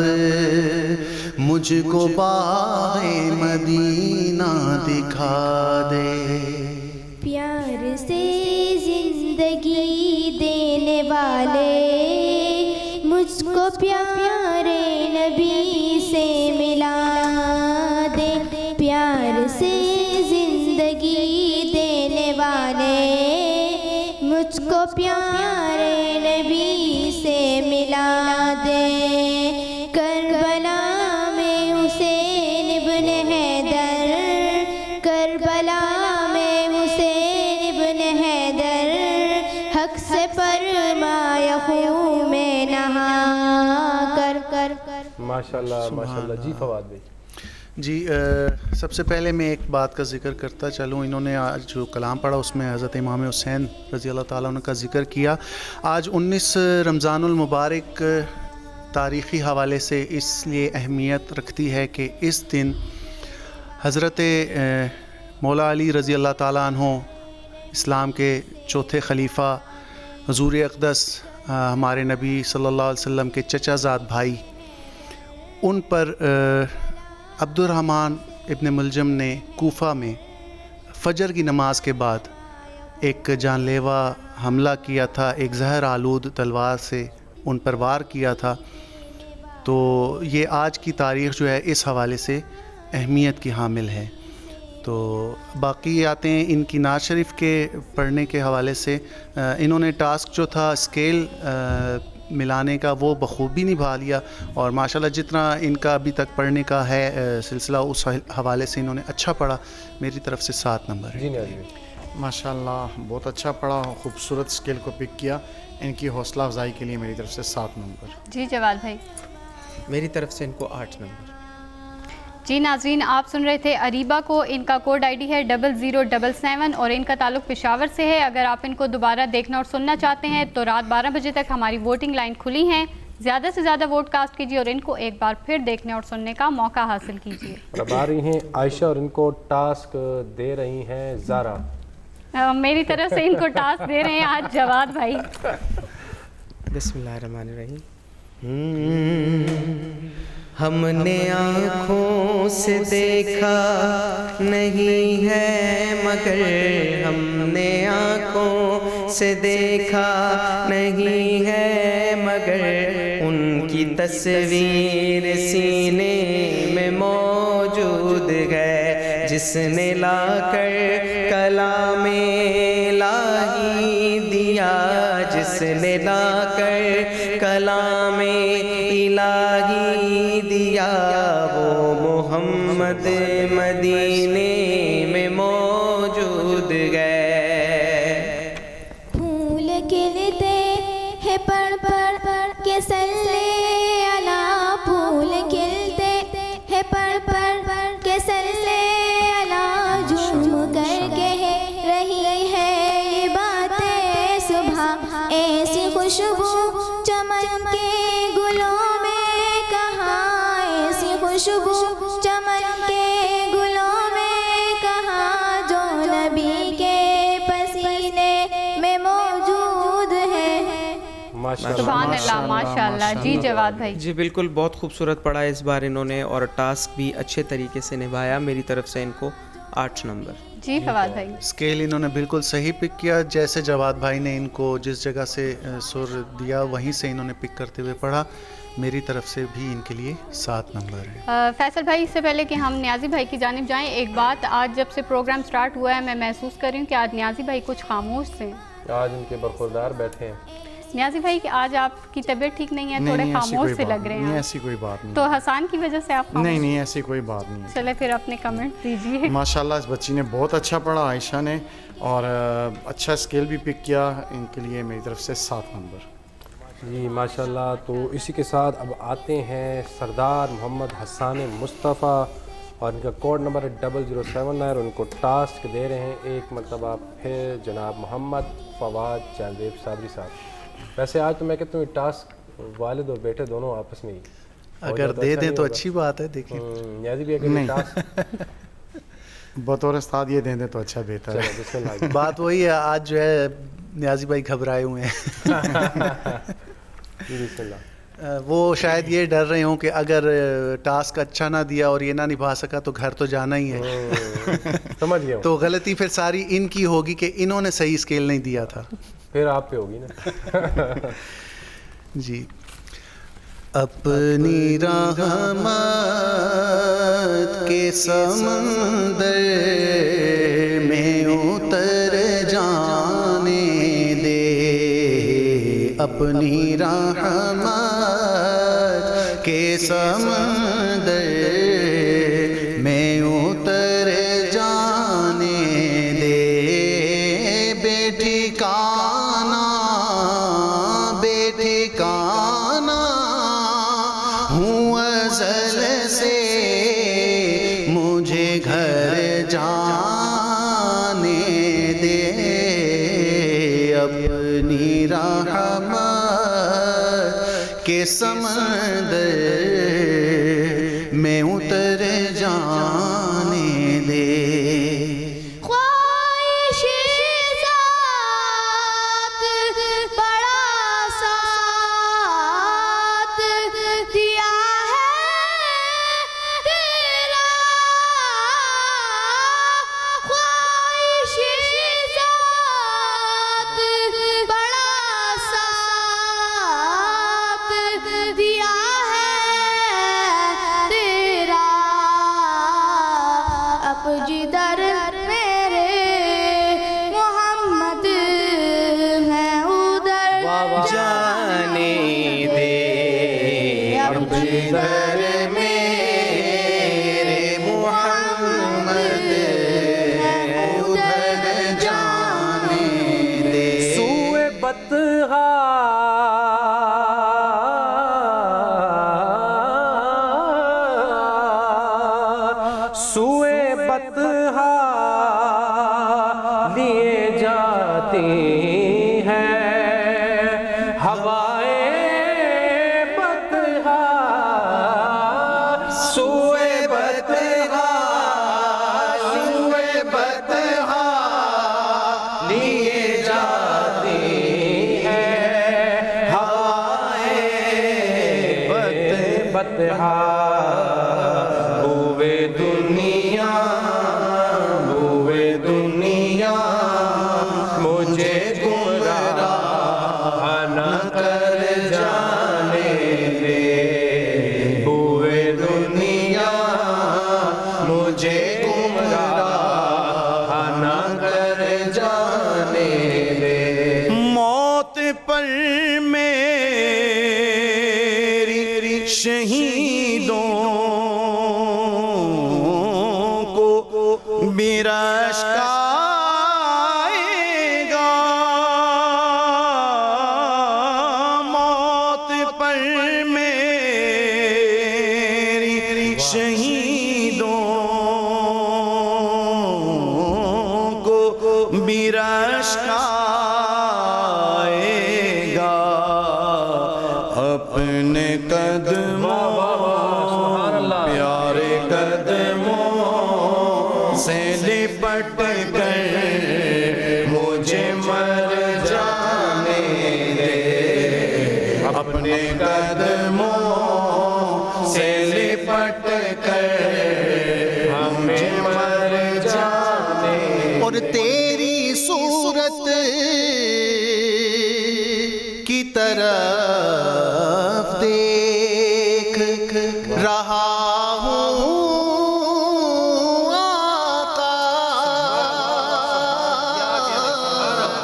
مجھ کو باغ مدینہ دکھا دے. پیار سے زندگی دینے والے مجھ کو پیارے نبی سے ملا دے. پیار سے زندگی دینے والے مجھ کو پیارے نبی سے ملا دے. کربلا میں حسین ابن حیدر، کربلا میں حسین ابن حیدر، حق سے فرمایا خون میں نہا کر کر. ماشاءاللہ ماشاءاللہ. جی فواد بھائی. جی سب سے پہلے میں ایک بات کا ذکر کرتا چلوں. انہوں نے آج جو کلام پڑھا اس میں حضرت امام حسین رضی اللہ تعالیٰ عنہ کا ذکر کیا. آج 19 رمضان المبارک تاریخی حوالے سے اس لیے اہمیت رکھتی ہے کہ اس دن حضرت مولا علی رضی اللہ تعالیٰ عنہ، اسلام کے چوتھے خلیفہ، حضور اقدس ہمارے نبی صلی اللہ علیہ وسلم کے چچا زاد بھائی، ان پر عبد الرحمن ابن ملجم نے کوفہ میں فجر کی نماز کے بعد ایک جان لیوا حملہ کیا تھا. ایک زہر آلود تلوار سے ان پر وار کیا تھا. تو یہ آج کی تاریخ جو ہے اس حوالے سے اہمیت کی حامل ہے. تو باقی آتے ہیں ان کی نعت شریف کے پڑھنے کے حوالے سے. انہوں نے ٹاسک جو تھا اسکیل ملانے کا وہ بخوبی نبھا لیا، اور ماشاءاللہ جتنا ان کا ابھی تک پڑھنے کا ہے سلسلہ اس حوالے سے انہوں نے اچھا پڑھا. میری طرف سے 7 نمبر. جی نیازی. ماشاءاللہ بہت اچھا پڑھا، خوبصورت اسکیل کو پک کیا. ان کی حوصلہ افزائی کے لیے میری طرف سے 7 نمبر. جی جواد بھائی. میری طرف سے ان کو 8 نمبر. جی ناظرین آپ سن رہے تھے اریبہ کو. ان کا کوڈ آئی ڈی ہے 0077 اور ان کا تعلق پشاور سے ہے. اگر آپ ان کو دوبارہ دیکھنا اور سننا چاہتے ہیں تو رات 12 بجے تک ہماری ووٹنگ لائن کھلی ہیں. زیادہ سے زیادہ ووٹ کاسٹ کیجیے اور ان کو ایک بار پھر دیکھنے اور سننے کا موقع حاصل کیجیے. اب آ رہی ہیں عائشہ اور ان کو ٹاسک دے رہی ہیں زارا. میری طرف سے ان کو ٹاسک دے رہے ہیں آج جواد بھائی. بسم اللہ الرحمن الرحیم. ہم نے آنکھوں سے دیکھا نہیں ہے مگر، ہم نے آنکھوں سے دیکھا نہیں ہے مگر، ان کی تصویر سینے میں موجود ہے. جس نے لا کر کلام الہی دیا، جس نے لا کر کلام الہی دیا، وہ محمد مدینے میں موجود گئے. پھول کھلتے ہیں پڑھ پڑھ پڑھ کے صلی اللہ، پھول کھلتے ہیں پڑھ پڑھ پڑھ کے صلی اللہ، جھوم کر کہہ رہی ہے یہ بات خوشبو چمن کے گلوں میں کہاں، ایسی خوشبو چمن کے گلوں میں کہاں، جو نبی کے پسینے میں موجود ہے۔ سبحان اللہ، ماشاء اللہ۔ جی جواد بھائی۔ جی بالکل، بہت خوبصورت پڑھا اس بار انہوں نے، اور ٹاسک بھی اچھے طریقے سے نبھایا۔ میری طرف سے ان کو 8 نمبر۔ جی فواد بھائی۔ اسکیل انہوں نے بالکل صحیح پک کیا، جیسے جواد بھائی نے ان کو جس جگہ سے سر دیا وہیں سے انہوں نے پک کرتے ہوئے پڑھا۔ میری طرف سے بھی ان کے لیے 7 نمبر ہے۔ فیصل بھائی، اس سے پہلے کہ ہم نیازی بھائی کی جانب جائیں، ایک بات، آج جب سے پروگرام سٹارٹ ہوا ہے میں محسوس کر رہی ہوں کہ آج نیازی بھائی کچھ خاموش تھے، آج ان کے برخوردار بیٹھے ہیں۔ نیازی بھائی کہ آج آپ کی طبیعت ٹھیک نہیں ہے، تھوڑے خاموش سے لگ رہے ہیں۔ نہیں ایسی کوئی بات نہیں، تو حسان کی وجہ سے آپ خاموش؟ نہیں ایسی کوئی بات نہیں۔ چلے پھر اپنے کمنٹ دیجیے۔ ماشاءاللہ اس بچی نے بہت اچھا پڑھا، عائشہ نے، اور اچھا اسکیل بھی پک کیا، ان کے لیے میری طرف سے 7 نمبر۔ جی ماشاءاللہ۔ تو اسی کے ساتھ اب آتے ہیں سردار محمد حسان مصطفیٰ، اور ان کا کوڈ نمبر ہے 0079، اور ان کو ٹاسک دے رہے ہیں ایک مرتبہ پھر جناب محمد فواد جاندیب صابری صاحب۔ ویسے آج تو میں کہتا ہوں ٹاسک والد اور بیٹے دونوں آپس میں ہی اگر دے دیں تو اچھی بات ہے۔ دیکھیں نیازی بھی اگر ٹاسک بطور استاد یہ دیں دیں تو اچھا بہتر ہے۔ بات وہی ہے، آج جو ہے نیازی بھائی گھبرائے ہوئے ہیں۔ بسم اللہ۔ وہ شاید یہ ڈر رہے ہوں کہ اگر ٹاسک اچھا نہ دیا اور یہ نہ نبھا سکا تو گھر تو جانا ہی ہے۔ سمجھ گیا۔ تو غلطی پھر ساری ان کی ہوگی کہ انہوں نے صحیح اسکیل نہیں دیا تھا، پھر آپ پہ ہوگی نا۔ جی۔ اپنی رحمت کے سمندر میں اتر جانے دے، اپنی رحمت کے سمندر میں اتر جانے دے، بے ٹھکانہ بے ٹھکانہ ہوں ازل سے، مجھے گھر جانے دے، اپنی رحمت کے سمندر میں اتر جانے دے۔ جدھر میرے محمد ہیں ادھر جانے دے، اب جدھر میرے محمد ہیں ادھر جانے دے، سوئے بطحا سوئے بطحا لیے جاتی ہیں ہوائیں بطحا، سوئے بطحا سوئے بطحا لیے جاتی ہیں ہوائیں بطحا، بوئے دنیا بوئے دنیا مجھے گمراہ نہ کر جانے دے، بوئے دنیا مجھے گمراہ نہ کر جانے دے۔ موت پر میری شہیدوں کو میرا اشک آئے گا، موت پر میری شہیدوں کو میرا اشک آئے گا، لپٹ کر مجھے مر جانے دے، اپنے قدموں سے لپٹ کر ہمیں مر جانے، اور تیری صورت کی طرف دیکھ رہا ہوں آقا،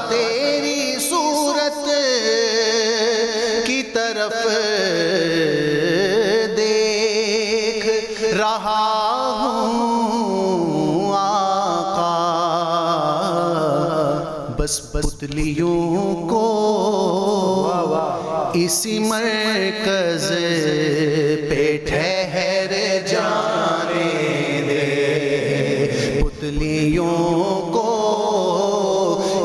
تیری صورت کی طرف دیکھ رہا ہوں آقا، بس پتلیوں کو اسی مرکز پہ ٹھہر جانے دے، پتلیوں کو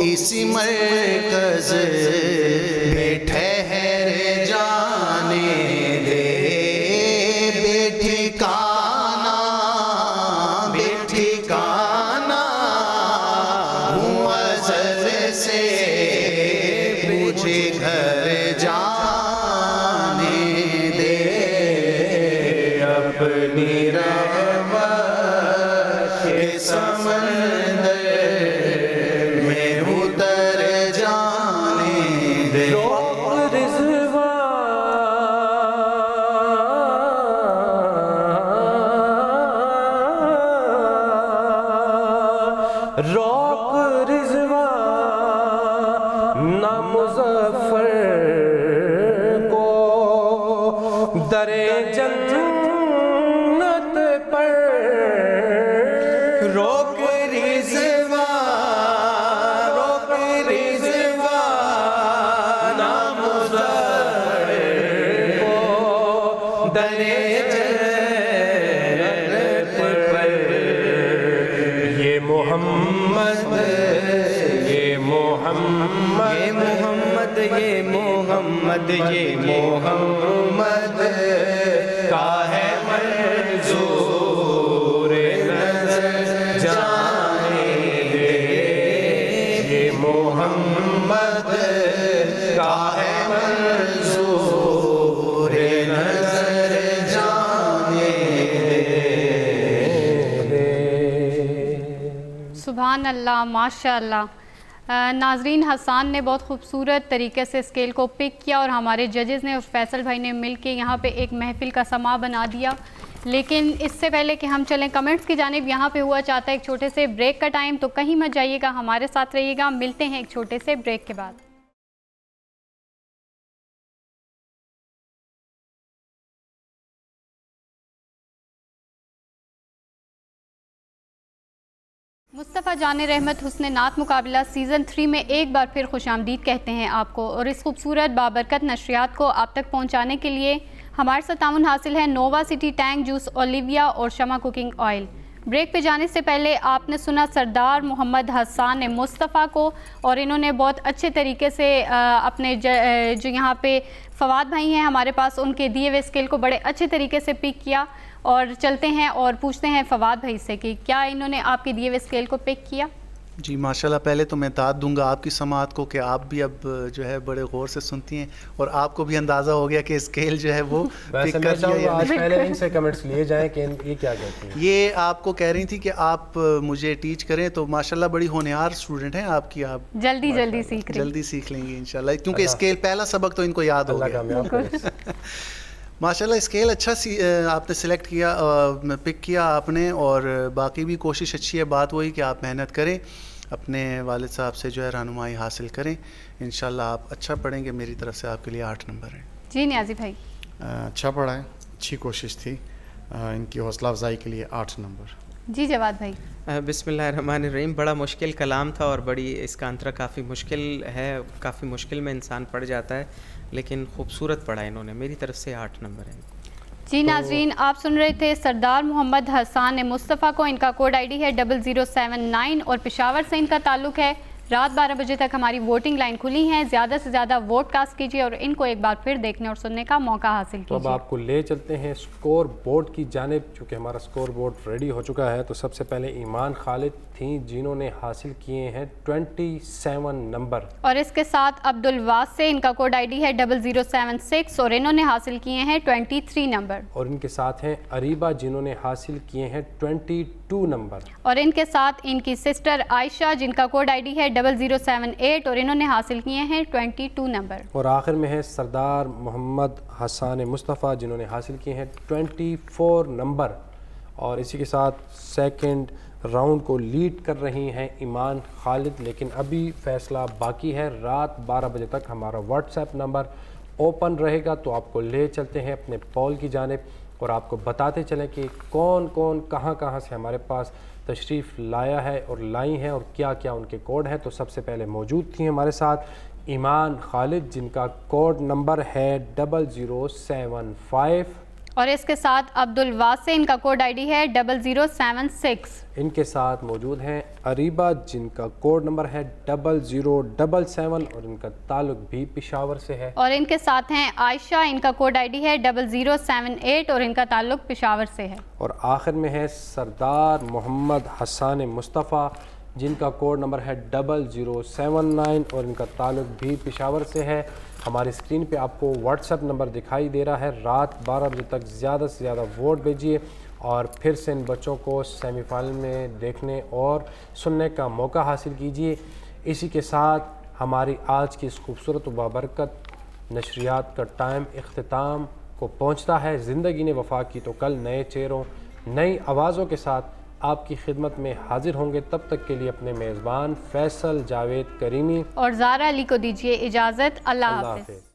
اسی مرکز پہ ٹھہر جانے دے، بے ٹھکانہ بے ٹھکانہ ہوں ازل سے، مجھے گھر جانے دے، اپنی رحمت کے سمندر میں اتر جانے دے۔ روک رضوان نہ مظفر کو در جنت پر، روک رضوان روک رضوان نام مظفر کو در جنت پر، یہ محمد یہ محمد یہ محمد یہ محمد یہ محمد کا ہے منظور نظر جانے دے، یہ محمد کا ہے منظور نظر جانے دے۔ سبحان اللہ، ماشاء اللہ۔ ناظرین، حسان نے بہت خوبصورت طریقے سے اسکیل کو پک کیا اور ہمارے ججز نے اور فیصل بھائی نے مل کے یہاں پہ ایک محفل کا سما بنا دیا۔ لیکن اس سے پہلے کہ ہم چلیں کمنٹس کی جانب، یہاں پہ ہوا چاہتا ہے ایک چھوٹے سے بریک کا ٹائم، تو کہیں مت جائیے گا، ہمارے ساتھ رہیے گا۔ ملتے ہیں ایک چھوٹے سے بریک کے بعد۔ مصطفیٰ جان رحمت حسن نعت مقابلہ سیزن 3 میں ایک بار پھر خوش آمدید کہتے ہیں آپ کو، اور اس خوبصورت بابرکت نشریات کو آپ تک پہنچانے کے لیے ہمارے ساتھ تعاون حاصل ہے nova city tank juice, Olivia اور شمع کوکنگ آئل۔ بریک پہ جانے سے پہلے آپ نے سنا سردار محمد حسان مصطفیٰ کو، اور انہوں نے بہت اچھے طریقے سے اپنے جو یہاں پہ فواد بھائی ہیں ہمارے پاس، ان کے دیے ہوئے اسکیل کو بڑے اچھے طریقے سے پک کیا۔ اور چلتے ہیں اور پوچھتے ہیں فواد بھائی سے کہ کیا انہوں نے آپ کے دیے ہوئے اسکیل کو پک کیا؟ جی ماشاءاللہ، پہلے تو میں داد دوں گا آپ کی سماعت کو کہ آپ بھی اب جو ہے بڑے غور سے سنتی ہیں، اور آپ کو بھی اندازہ ہو گیا کہ اسکیل جو ہے وہ پک کر لیا۔ آج پہلے ان سے کمنٹس لیے جائیں کہ یہ کیا کہتی ہیں۔ یہ آپ کو کہہ رہی تھی کہ آپ مجھے ٹیچ کریں، تو ماشاءاللہ بڑی ہونہار اسٹوڈنٹ ہیں آپ کی، آپ جلدی سیکھ لیں گی انشاءاللہ، کیونکہ اسکیل پہلا سبق تو ان کو یاد ہو گیا۔ ماشاءاللہ اسکیل اچھا آپ نے سلیکٹ کیا، پک کیا آپ نے، اور باقی بھی کوشش اچھی ہے۔ بات وہی کہ آپ محنت کریں، اپنے والد صاحب سے جو ہے رہنمائی حاصل کریں، انشاءاللہ آپ اچھا پڑھیں گے۔ میری طرف سے آپ کے لیے 8 نمبر ہیں۔ جی نیازی بھائی، اچھا پڑھا ہے، اچھی کوشش تھی، ان کی حوصلہ افزائی کے لیے 8 نمبر۔ جی جواد بھائی۔ بسم اللہ الرحمن الرحیم۔ بڑا مشکل کلام تھا اور بڑی اس کا انترا کافی مشکل ہے، کافی مشکل میں انسان پڑھ جاتا ہے، لیکن خوبصورت پڑھا انہوں نے۔ میری طرف سے 8 نمبر ہیں۔ جی ناظرین، آپ سن رہے تھے سردار محمد حسان مصطفیٰ کو، ان کا کوڈ آئی ڈی ہے 0079 اور پشاور سے ان کا تعلق ہے۔ رات 12 بجے تک ہماری ووٹنگ لائن کھلی ہیں، زیادہ سے زیادہ ووٹ کاسٹ کیجیے اور ان کو ایک بار پھر دیکھنے اور سننے کا موقع حاصل تو اب کیجیے۔ آپ کو لے چلتے ہیں اسکور بورڈ کی جانب، چونکہ ہمارا اسکور بورڈ ریڈی ہو چکا ہے۔ تو سب سے پہلے ایمان خالد تھیں جنہوں نے حاصل کیے ہیں 27 نمبر، اور اس کے ساتھ عبد الواسع، ان کا کوڈ آئی ڈی ہے 0076 اور انہوں نے حاصل کیے ہیں 23 نمبر، اور ان کے ساتھ ہیں اریبہ جنہوں نے حاصل کیے ہیں 22 نمبر، اور ان کے ساتھ ان کی سسٹر عائشہ جن کا کوڈ آئی ڈی ہے 0078 اور انہوں نے حاصل کیے ہیں 22 نمبر، اور آخر میں ہے سردار محمد حسان مصطفیٰ جنہوں نے حاصل کیے ہیں 24 نمبر، اور اسی کے ساتھ سیکنڈ راؤنڈ کو لیڈ کر رہی ہیں ایمان خالد، لیکن ابھی فیصلہ باقی ہے۔ رات 12 بجے تک ہمارا واٹس ایپ نمبر اوپن رہے گا، تو آپ کو لے چلتے ہیں اپنے پول کی جانب اور آپ کو بتاتے چلیں کہ کون کون کہاں کہاں سے ہمارے پاس تشریف لایا ہے اور لائی ہیں اور کیا کیا ان کے کوڈ ہیں۔ تو سب سے پہلے موجود تھی ہمارے ساتھ ایمان خالد جن کا کوڈ نمبر ہے 0075، اور اس کے ساتھ عبد الواسع، ان کا کوڈ آئی ڈی ہے 0076، ان کے ساتھ موجود ہیں اریبہ جن کا کوڈ نمبر ہے 0077 اور ان کا تعلق بھی پشاور سے ہے، اور ان کے ساتھ ہیں عائشہ، ان کا کوڈ آئی ڈی ہے 0078 اور ان کا تعلق پشاور سے ہے، اور آخر میں ہے سردار محمد حسان مصطفیٰ جن کا کوڈ نمبر ہے 0079 اور ان کا تعلق بھی پشاور سے ہے۔ ہماری اسکرین پہ آپ کو واٹس ایپ نمبر دکھائی دے رہا ہے۔ رات 12 بجے تک زیادہ سے زیادہ ووٹ بھیجیے اور پھر سے ان بچوں کو سیمی فائنل میں دیکھنے اور سننے کا موقع حاصل کیجیے۔ اسی کے ساتھ ہماری آج کی اس خوبصورت و بابرکت نشریات کا ٹائم اختتام کو پہنچتا ہے۔ زندگی نے وفا کی تو کل نئے چہروں نئی آوازوں کے ساتھ آپ کی خدمت میں حاضر ہوں گے۔ تب تک کے لیے اپنے میزبان فیصل جاوید کریمی اور زارا علی کو دیجیے اجازت۔ اللہ حافظ۔